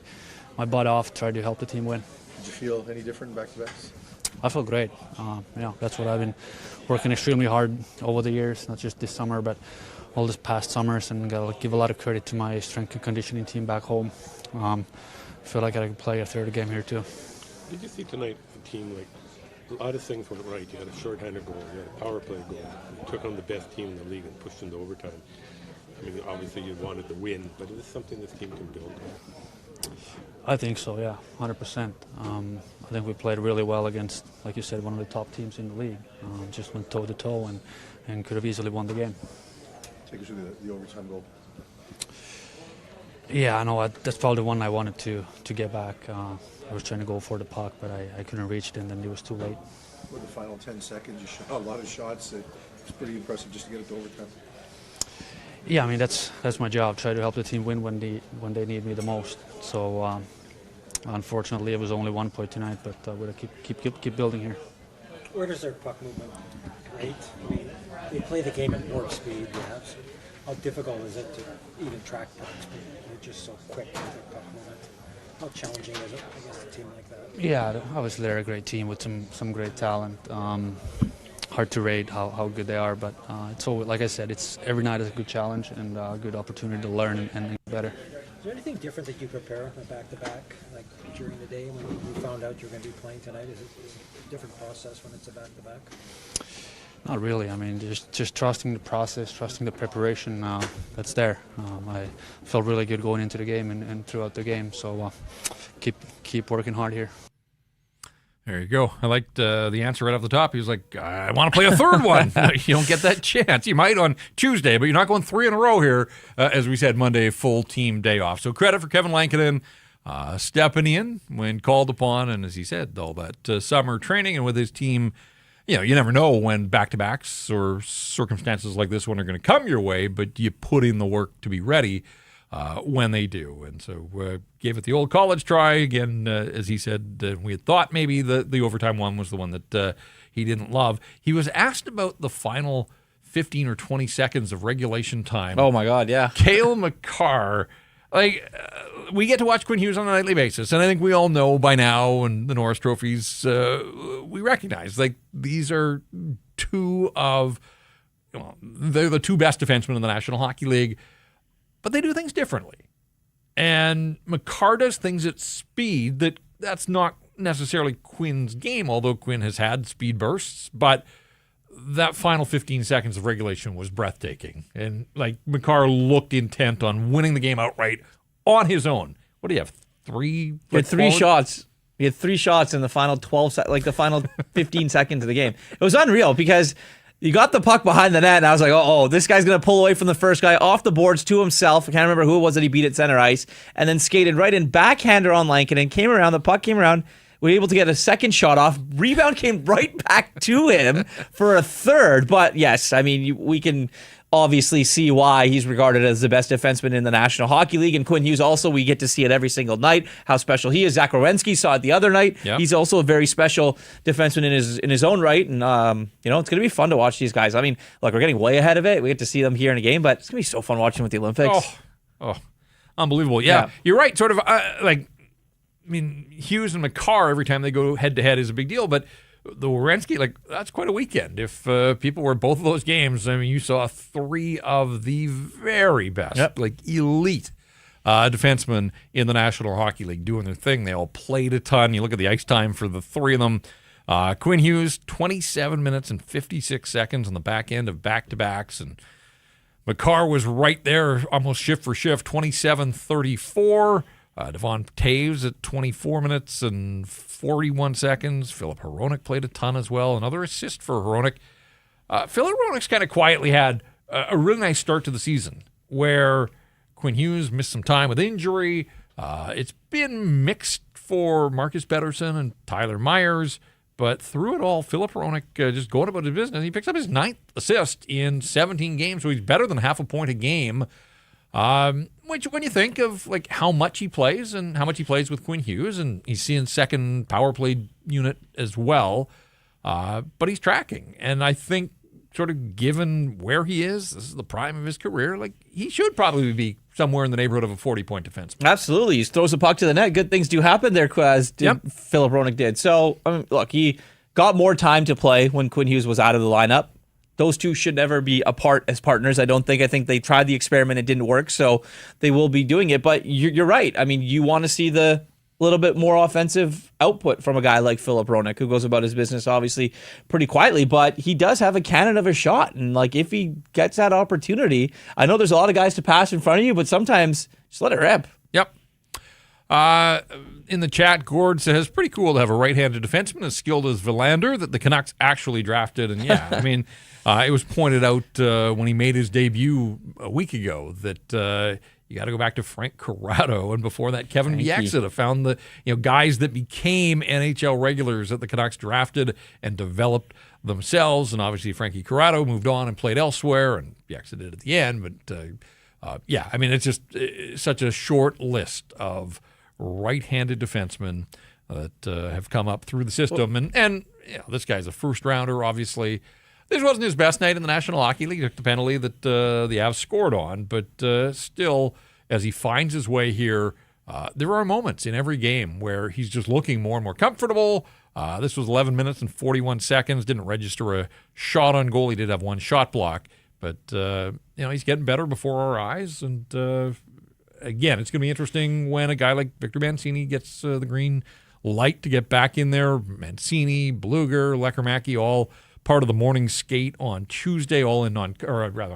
butt off, try to help the team win. Did you feel any different back-to-backs? I feel great. That's what I've been working extremely hard over the years, not just this summer, but all this past summers, and gotta give a lot of credit to my strength and conditioning team back home. I feel like I can play a third game here too. Did you see tonight the team, like, a lot of things went right. You had a shorthanded goal, you had a power play goal. You took on the best team in the league and pushed into overtime. I mean, obviously you wanted to win, but is this something this team can build on? I think so, yeah, 100%. I think we played really well against, like you said, one of the top teams in the league. Just went toe-to-toe and could have easily won the game. Take us through the overtime goal. Yeah, I know. That's probably the one I wanted to get back. I was trying to go for the puck, but I couldn't reach it, and then it was too late. With the final 10 seconds, you shot a lot of shots. It's pretty impressive just to get it to overtime. Yeah, I mean that's my job. Try to help the team win when they need me the most. So unfortunately, it was only 1 point tonight, but we're gonna keep building here. Where does their puck movement rate? I mean, they play the game at warp speed. Yeah. So how difficult is it to even track puck speed? They're just so quick with their puck movement. How challenging is it against a team like that? Yeah, obviously they're a great team with some great talent. Hard to rate how good they are, but it's always, like I said, it's every night is a good challenge and a good opportunity to learn and get better. Is there anything different that you prepare on back-to-back, like during the day when you found out you're going to be playing tonight? Is it a different process when it's a back-to-back? Not really. I mean, just trusting the process, trusting the preparation that's there. I felt really good going into the game and throughout the game, so keep working hard here. There you go. I liked the answer right off the top. He was like, I want to play a third one. You don't get that chance. You might on Tuesday, but you're not going 3 in a row here. As we said, Monday, full team day off. So credit for Kevin Lankinen stepping in when called upon. And as he said, all that summer training and with his team, you never know when back-to-backs or circumstances like this one are going to come your way, but you put in the work to be ready when they do. And so gave it the old college try. Again, as he said, we had thought maybe the overtime one was the one that he didn't love. He was asked about the final 15 or 20 seconds of regulation time. Oh, my God, yeah. Cale Makar, we get to watch Quinn Hughes on a nightly basis, and I think we all know by now, and the Norris trophies, we recognize, these are they're the two best defensemen in the National Hockey League, but they do things differently. And Makar does things at speed that's not necessarily Quinn's game, although Quinn has had speed bursts, but that final 15 seconds of regulation was breathtaking. And Makar looked intent on winning the game outright on his own. What do you have? He had 3 shots. He had 3 shots in the final the final 15 seconds of the game. It was unreal because you got the puck behind the net, and I was like, oh, this guy's going to pull away from the first guy off the boards to himself. I can't remember who it was that he beat at center ice, and then skated right in, backhander on Lankinen, came around, the puck came around, we were able to get a second shot off. Rebound came right back to him for a third. But yes, I mean, we can obviously see why he's regarded as the best defenseman in the National Hockey League. And Quinn Hughes also, we get to see it every single night, how special he is. Zach Werenski saw it the other night. Yep. He's also a very special defenseman in his own right. And, it's going to be fun to watch these guys. I mean, look, we're getting way ahead of it. We get to see them here in a game, but it's going to be so fun watching with the Olympics. Oh, unbelievable. Yeah. You're right. Sort of Hughes and Makar, every time they go head-to-head is a big deal, but the Werenski, that's quite a weekend. If people were at both of those games, I mean, you saw 3 of the very best, elite defensemen in the National Hockey League doing their thing. They all played a ton. You look at the ice time for the 3 of them. Quinn Hughes, 27 minutes and 56 seconds on the back end of back-to-backs, and Makar was right there, almost shift for shift, 27:34. Devon Taves at 24 minutes and 41 seconds. Philip Hronek played a ton as well. Another assist for Hronek. Philip Hronek's kind of quietly had a really nice start to the season where Quinn Hughes missed some time with injury. It's been mixed for Marcus Pettersson and Tyler Myers, but through it all, Filip Hronek just going about his business. He picks up his 9th assist in 17 games, so he's better than half a point a game. Which, when you think of like how much he plays and how much he plays with Quinn Hughes, and he's seeing second power play unit as well, but he's tracking. And I think, sort of given where he is, this is the prime of his career, like he should probably be somewhere in the neighborhood of a 40-point defenseman. Absolutely. He throws the puck to the net. Good things do happen there, as Filip Hronek did. So, I mean, look, he got more time to play when Quinn Hughes was out of the lineup. Those two should never be apart as partners, I don't think. I think they tried the experiment. It didn't work, so they will be doing it. But you're right. I mean, you want to see the little bit more offensive output from a guy like Filip Hronek, who goes about his business, obviously, pretty quietly. But he does have a cannon of a shot. And, like, if he gets that opportunity, I know there's a lot of guys to pass in front of you, but sometimes just let it rip. Yep. In the chat, Gord says, pretty cool to have a right-handed defenseman as skilled as Verlander that the Canucks actually drafted. And yeah, I mean, it was pointed out when he made his debut a week ago that you got to go back to Frank Corrado, and before that, Kevin Bieksa found the guys that became NHL regulars that the Canucks drafted and developed themselves. And obviously, Frankie Corrado moved on and played elsewhere, and Bieksa did at the end. But yeah, I mean, it's just such a short list of right-handed defensemen that have come up through the system. And this guy's a first-rounder, obviously. This wasn't his best night in the National Hockey League. He took the penalty that the Avs scored on. But still, as he finds his way here, there are moments in every game where he's just looking more and more comfortable. This was 11 minutes and 41 seconds. Didn't register a shot on goal. He did have one shot block. But, he's getting better before our eyes. And, again, it's going to be interesting when a guy like Victor Mancini gets the green light to get back in there. Mancini, Bluger, Lekkerimäki, all part of the morning skate on Tuesday, all in on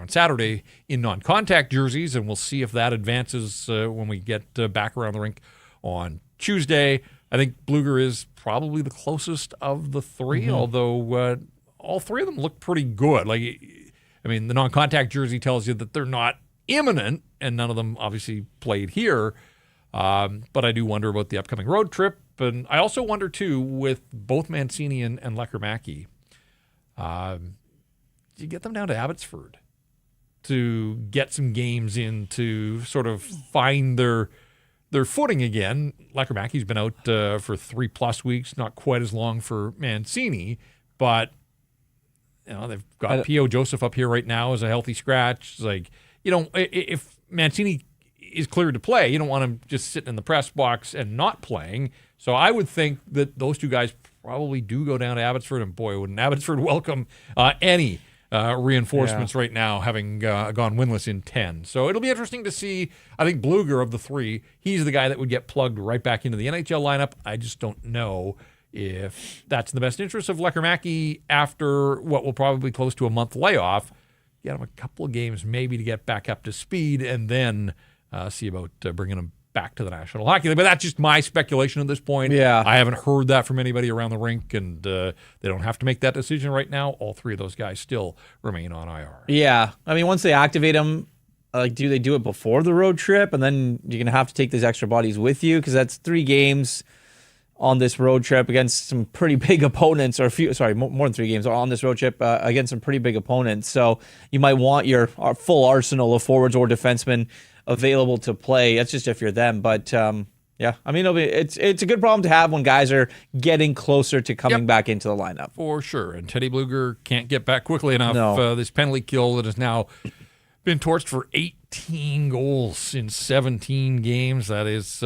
Saturday in non-contact jerseys, and we'll see if that advances when we get back around the rink on Tuesday. I think Bluger is probably the closest of the three, although all three of them look pretty good. The non-contact jersey tells you that they're not imminent, and none of them obviously played here. But I do wonder about the upcoming road trip, and I also wonder too with both Mancini and Lekkerimäki. You get them down to Abbotsford to get some games in to sort of find their footing again. Lekkerimäki's been out for 3+ weeks, not quite as long for Mancini, but they've got P.O. Joseph up here right now as a healthy scratch. It's if Mancini is cleared to play, you don't want him just sitting in the press box and not playing. So I would think that those two guys probably do go down to Abbotsford, and boy, wouldn't Abbotsford welcome any reinforcements right now, having gone winless in 10. So it'll be interesting to see. I think Bluger, of the three, he's the guy that would get plugged right back into the NHL lineup. I just don't know if that's in the best interest of Lekkerimäki after what will probably be close to a month layoff. Get him a couple of games maybe to get back up to speed, and then see about bringing him back to the National Hockey League. But that's just my speculation at this point. Yeah. I haven't heard that from anybody around the rink, and they don't have to make that decision right now. All three of those guys still remain on IR. Yeah. I mean, once they activate them, do they do it before the road trip? And then you're going to have to take these extra bodies with you, because that's 3 games on this road trip against some pretty big opponents, or more than 3 games on this road trip against some pretty big opponents. So you might want your full arsenal of forwards or defensemen available to play. That's just if you're them. But yeah, I mean, it's a good problem to have when guys are getting closer to coming back into the lineup. For sure. And Teddy Bluger can't get back quickly enough. No. This penalty kill that has now been torched for 18 goals in 17 games. That is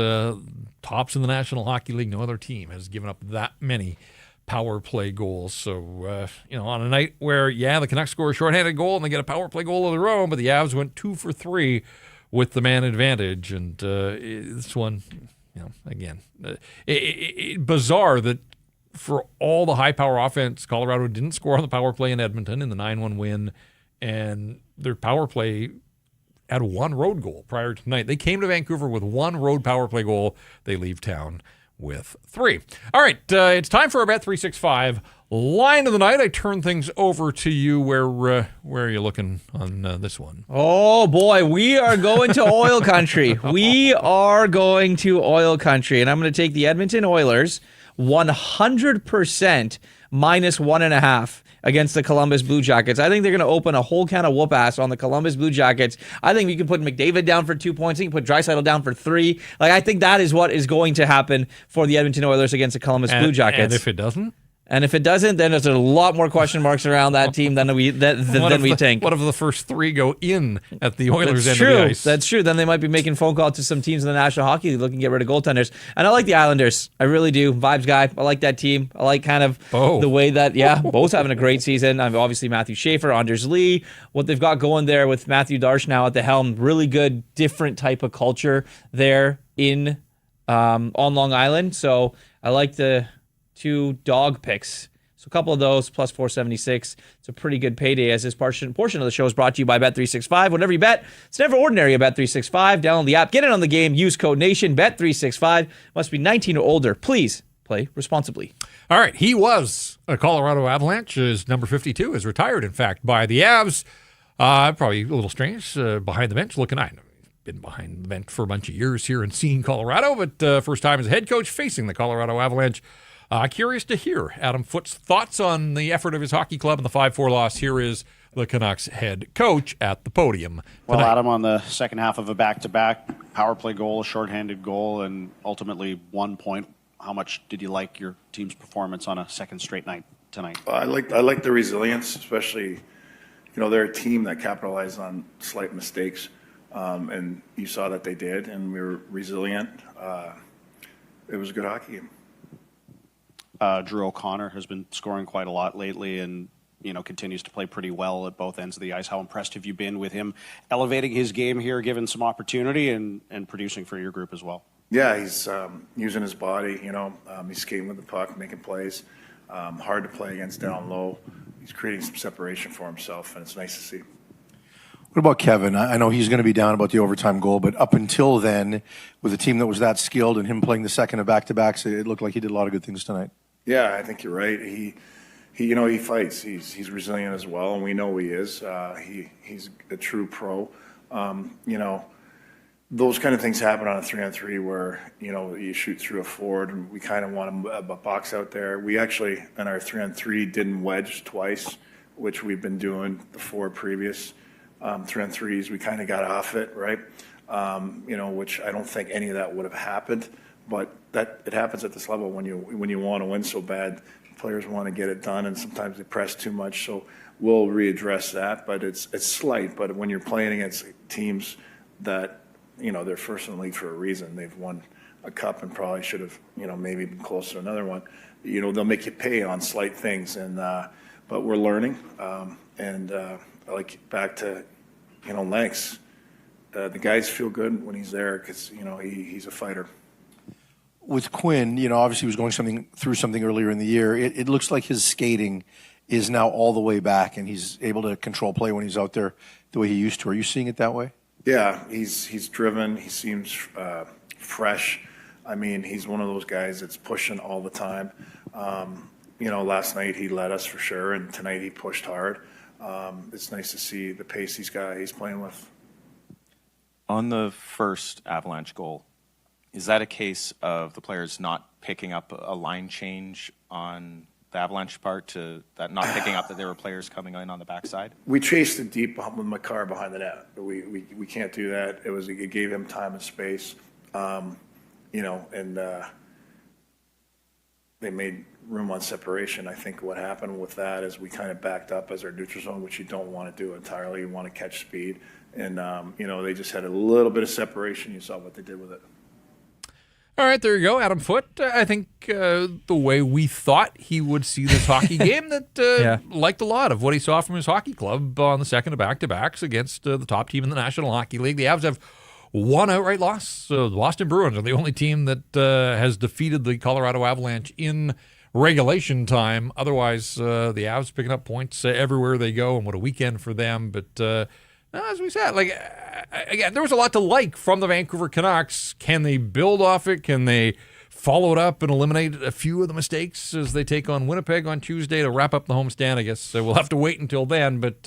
tops in the National Hockey League. No other team has given up that many power play goals. So, on a night where, the Canucks score a shorthanded goal and they get a power play goal of their own, but the Avs went 2 for 3 with the man advantage. And this one, again, bizarre that for all the high-power offense, Colorado didn't score on the power play in Edmonton in the 9-1 win, and their power play had 1 road goal prior to tonight. They came to Vancouver with 1 road power play goal. They leave town with 3. All right, it's time for our Bet365 line of the night. I turn things over to you. Where are you looking on this one? Oh boy, we are going to oil country. We are going to oil country, and I'm going to take the Edmonton Oilers 100% minus 1.5 against the Columbus Blue Jackets. I think they're going to open a whole can of whoop ass on the Columbus Blue Jackets. I think you can put McDavid down for 2 points. You can put Draisaitl down for 3. I think that is what is going to happen for the Edmonton Oilers against the Columbus Blue Jackets. And if it doesn't? And if it doesn't, then there's a lot more question marks around that team than we think. What if the first 3 go in at the Oilers' That's end true. of the ice? That's true. Then they might be making phone calls to some teams in the National Hockey League looking to get rid of goaltenders. And I like the Islanders. I really do. Vibes guy. I like that team. I like kind of the way that, Bo's having a great season. I'm obviously Matthew Schaefer, Anders Lee. What they've got going there with Matthew Darsh now at the helm, really good, different type of culture there in on Long Island. So I like the 2 dog picks. A couple of those plus 476. It's a pretty good payday, as this portion of the show is brought to you by Bet365. Whatever you bet, it's never ordinary at Bet365. Download the app, get in on the game, use code NATION. Bet365 must be 19 or older. Please play responsibly. All right, he was a Colorado Avalanche. His number 52 is retired, in fact, by the Avs. Probably a little strange behind the bench looking. I've been behind the bench for a bunch of years here and seen Colorado, but first time as a head coach facing the Colorado Avalanche. Curious to hear Adam Foote's thoughts on the effort of his hockey club and the 5-4 loss. Here is the Canucks head coach at the podium Well, tonight. Adam, on the second half of a back-to-back, power play goal, a shorthanded goal, and ultimately 1 point. How much did you like your team's performance on a second straight night tonight? I like the resilience, especially, they're a team that capitalized on slight mistakes, and you saw that they did, and we were resilient. It was a good hockey game. Drew O'Connor has been scoring quite a lot lately and, continues to play pretty well at both ends of the ice. How impressed have you been with him elevating his game here, given some opportunity and producing for your group as well? Yeah, he's using his body, he's skating with the puck, making plays. Hard to play against down low. He's creating some separation for himself, and it's nice to see. What about Kevin? I know he's going to be down about the overtime goal, but up until then, with a team that was that skilled and him playing the second of back-to-backs, it looked like he did a lot of good things tonight. Yeah, I think you're right. He fights. He's resilient as well, and we know he is. He's a true pro. Those kind of things happen on a 3-on-3 where you shoot through a forward, and we kind of want a box out there. We actually in our 3-on-3 didn't wedge twice, which we've been doing the 4 previous 3-on-3s. We kind of got off it, right? Which I don't think any of that would have happened. But that it happens at this level when you want to win so bad. Players want to get it done, and sometimes they press too much. So we'll readdress that, but it's slight. But when you're playing against teams that they're first in the league for a reason, they've won a cup and probably should have maybe been close to another one. They'll make you pay on slight things, and but we're learning. Like back to Lennox, the guys feel good when he's there because he's a fighter. With Quinn, obviously he was going through something earlier in the year. It looks like his skating is now all the way back, and he's able to control play when he's out there the way he used to. Are you seeing it that way? Yeah, he's driven. He seems fresh. I mean, he's one of those guys that's pushing all the time. Last night he led us for sure, and tonight he pushed hard. It's nice to see the pace he's playing with. On the first Avalanche goal, is that a case of the players not picking up a line change on the Avalanche part to that not picking up that there were players coming in on the backside? We chased it deep with my car behind the net. We can't do that. It gave him time and space, and they made room on separation. I think what happened with that is we kind of backed up as our neutral zone, which you don't want to do entirely. You want to catch speed, and they just had a little bit of separation. You saw what they did with it. All right, there you go, Adam Foote. I think the way we thought he would see this hockey game, that liked a lot of what he saw from his hockey club on the second of back-to-backs against the top team in the National Hockey League. The Avs have one outright loss. The Boston Bruins are the only team that has defeated the Colorado Avalanche in regulation time. Otherwise, the Avs picking up points everywhere they go, and what a weekend for them. But as we said, again, there was a lot to like from the Vancouver Canucks. Can they build off it? Can they followed up and eliminated a few of the mistakes as they take on Winnipeg on Tuesday to wrap up the homestand. I guess we'll have to wait until then, but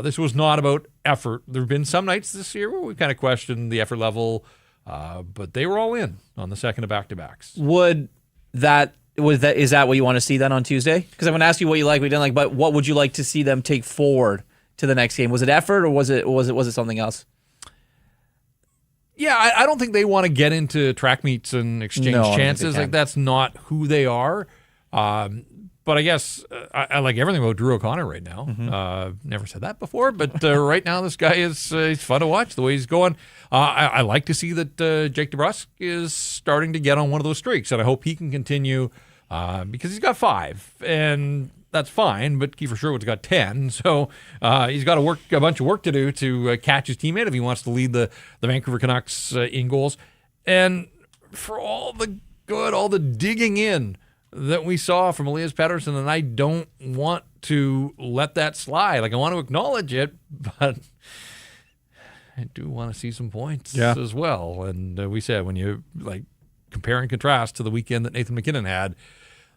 this was not about effort. There have been some nights this year where we kind of questioned the effort level, but they were all in on the second of back-to-backs. Is that what you want to see then on Tuesday? Because I'm going to ask you what you like, what you didn't like, but what would you like to see them take forward to the next game? Was it effort or was it something else? Yeah, I don't think they want to get into track meets and exchange chances. Like, that's not who they are. But I guess I like everything about Drew O'Connor right now. Mm-hmm. Never said that before, but right now this guy is he's fun to watch the way he's going. I like to see that Jake DeBrusk is starting to get on one of those streaks, and I hope he can continue because he's got 5, and that's fine, but Kiefer Sherwood's got 10, so he's got a bunch of work to do to catch his teammate if he wants to lead the Vancouver Canucks in goals. And for all the digging in that we saw from Elias Pettersson, and I don't want to let that slide. Like, I want to acknowledge it, but I do want to see some points as well. And we said, when you like compare and contrast to the weekend that Nathan MacKinnon had,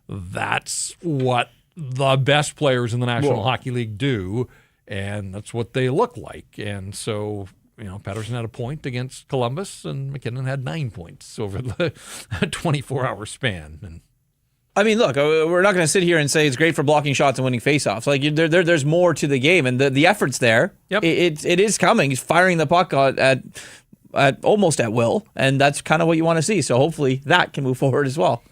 that's what the best players in the National Hockey League do, and that's what they look like. And so, Pettersson had a point against Columbus, and MacKinnon had 9 points over the 24-hour span. And I mean, look, we're not going to sit here and say it's great for blocking shots and winning faceoffs. Like, there's more to the game, and the effort's there. Yep. It is coming. He's firing the puck at almost at will, and that's kind of what you want to see. So hopefully that can move forward as well.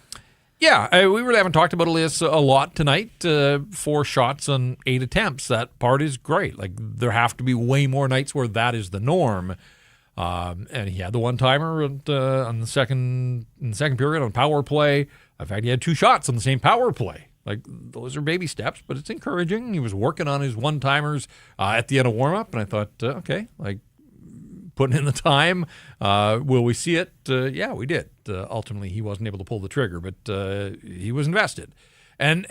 Yeah, we really haven't talked about Elias a lot tonight. 4 shots on 8 attempts. That part is great. Like, there have to be way more nights where that is the norm. And he had the one-timer in the second period on power play. In fact, he had 2 shots on the same power play. Like, those are baby steps, but it's encouraging. He was working on his one-timers at the end of warm-up, and I thought, okay, like, putting in the time. Will we see it? Yeah, we did. Ultimately, he wasn't able to pull the trigger, but he was invested. And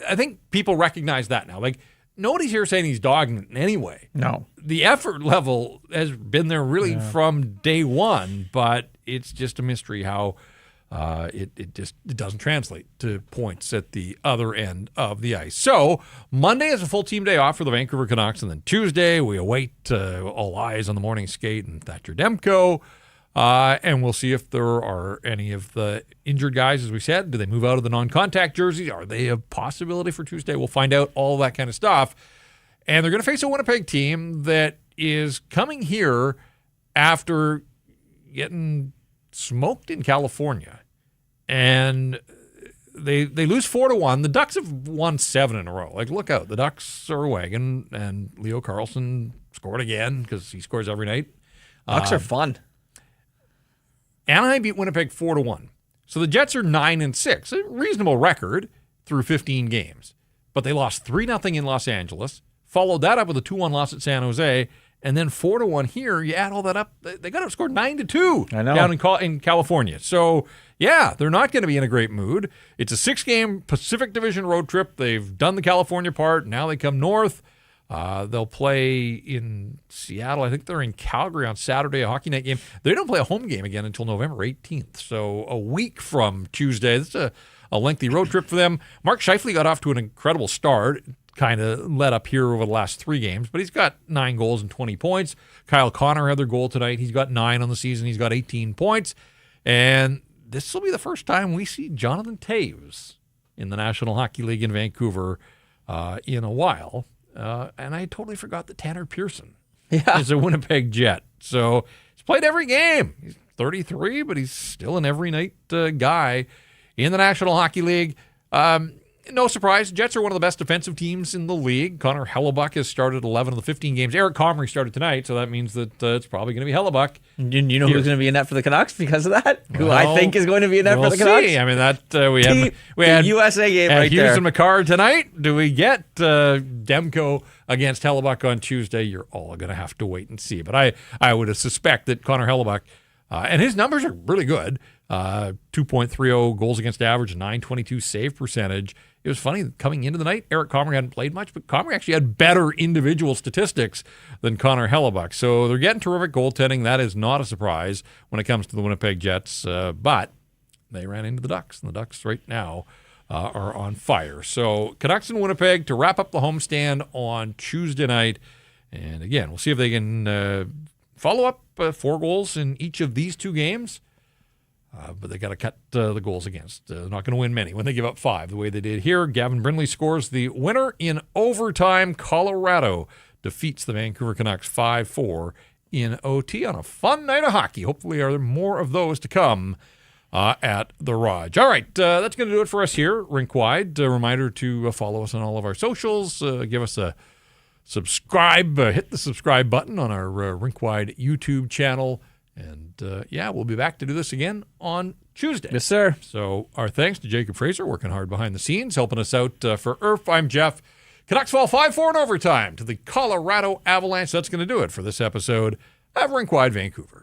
I think people recognize that now. Like, nobody's here saying he's dogging it in any way. No. The effort level has been there really from day one, but it's just a mystery how it doesn't translate to points at the other end of the ice. So Monday is a full team day off for the Vancouver Canucks, and then Tuesday we await all eyes on the morning skate and Thatcher Demko, and we'll see if there are any of the injured guys, as we said. Do they move out of the non-contact jerseys? Are they a possibility for Tuesday? We'll find out all that kind of stuff. And they're going to face a Winnipeg team that is coming here after getting smoked in California. And they lose 4-1. The Ducks have won 7 in a row. Like, look out. The Ducks are a wagon, and Leo Carlsson scored again because he scores every night. Ducks are fun. Anaheim beat Winnipeg 4-1. So the Jets are 9-6, a reasonable record through 15 games. But they lost 3-0 in Los Angeles, followed that up with a 2-1 loss at San Jose, and then 4-1 here. You add all that up, they got outscored 9-2 down in California. So, yeah, they're not going to be in a great mood. It's a 6-game Pacific Division road trip. They've done the California part. Now they come north. They'll play in Seattle. I think they're in Calgary on Saturday, a hockey night game. They don't play a home game again until November 18th. So a week from Tuesday. This is a lengthy road trip for them. Mark Scheifele got off to an incredible start, kind of led up here over the last 3 games, but he's got 9 goals and 20 points. Kyle Connor had their goal tonight. He's got 9 on the season. He's got 18 points. And this will be the first time we see Jonathan Toews in the National Hockey League in Vancouver in a while. And I totally forgot that Tanner Pearson is a Winnipeg Jet. So he's played every game. He's 33, but he's still an every night guy in the National Hockey League. No surprise, Jets are one of the best defensive teams in the league. Connor Hellebuck has started 11 of the 15 games. Eric Comrie started tonight, so that means that it's probably going to be Hellebuck. You know who's going to be in net for the Canucks because of that? Who I think is going to be in net for the Canucks? See. I mean, that we had USA game right Hughes there. and McCarr tonight. Do we get Demko against Hellebuck on Tuesday? You're all going to have to wait and see. But I would suspect that Connor Hellebuck, and his numbers are really good, 2.30 goals against average, 922 save percentage. It was funny, coming into the night, Eric Comrie hadn't played much, but Comrie actually had better individual statistics than Connor Hellebuck. So they're getting terrific goaltending. That is not a surprise when it comes to the Winnipeg Jets. But they ran into the Ducks, and the Ducks right now are on fire. So Canucks in Winnipeg to wrap up the homestand on Tuesday night. And again, we'll see if they can follow up 4 goals in each of these 2 games. But they got to cut the goals against. They're not going to win many when they give up 5 the way they did here. Gavin Brindley scores the winner in overtime. Colorado defeats the Vancouver Canucks 5-4 in OT on a fun night of hockey. Hopefully there are more of those to come at the Raj. All right, that's going to do it for us here, Rink Wide. A reminder to follow us on all of our socials. Give us a subscribe. Hit the subscribe button on our Rink Wide YouTube channel. And, we'll be back to do this again on Tuesday. Yes, sir. So our thanks to Jacob Fraser, working hard behind the scenes, helping us out for Irf. I'm Jeff. Canucks fall 5-4 in overtime to the Colorado Avalanche. That's going to do it for this episode of Rink Wide Vancouver.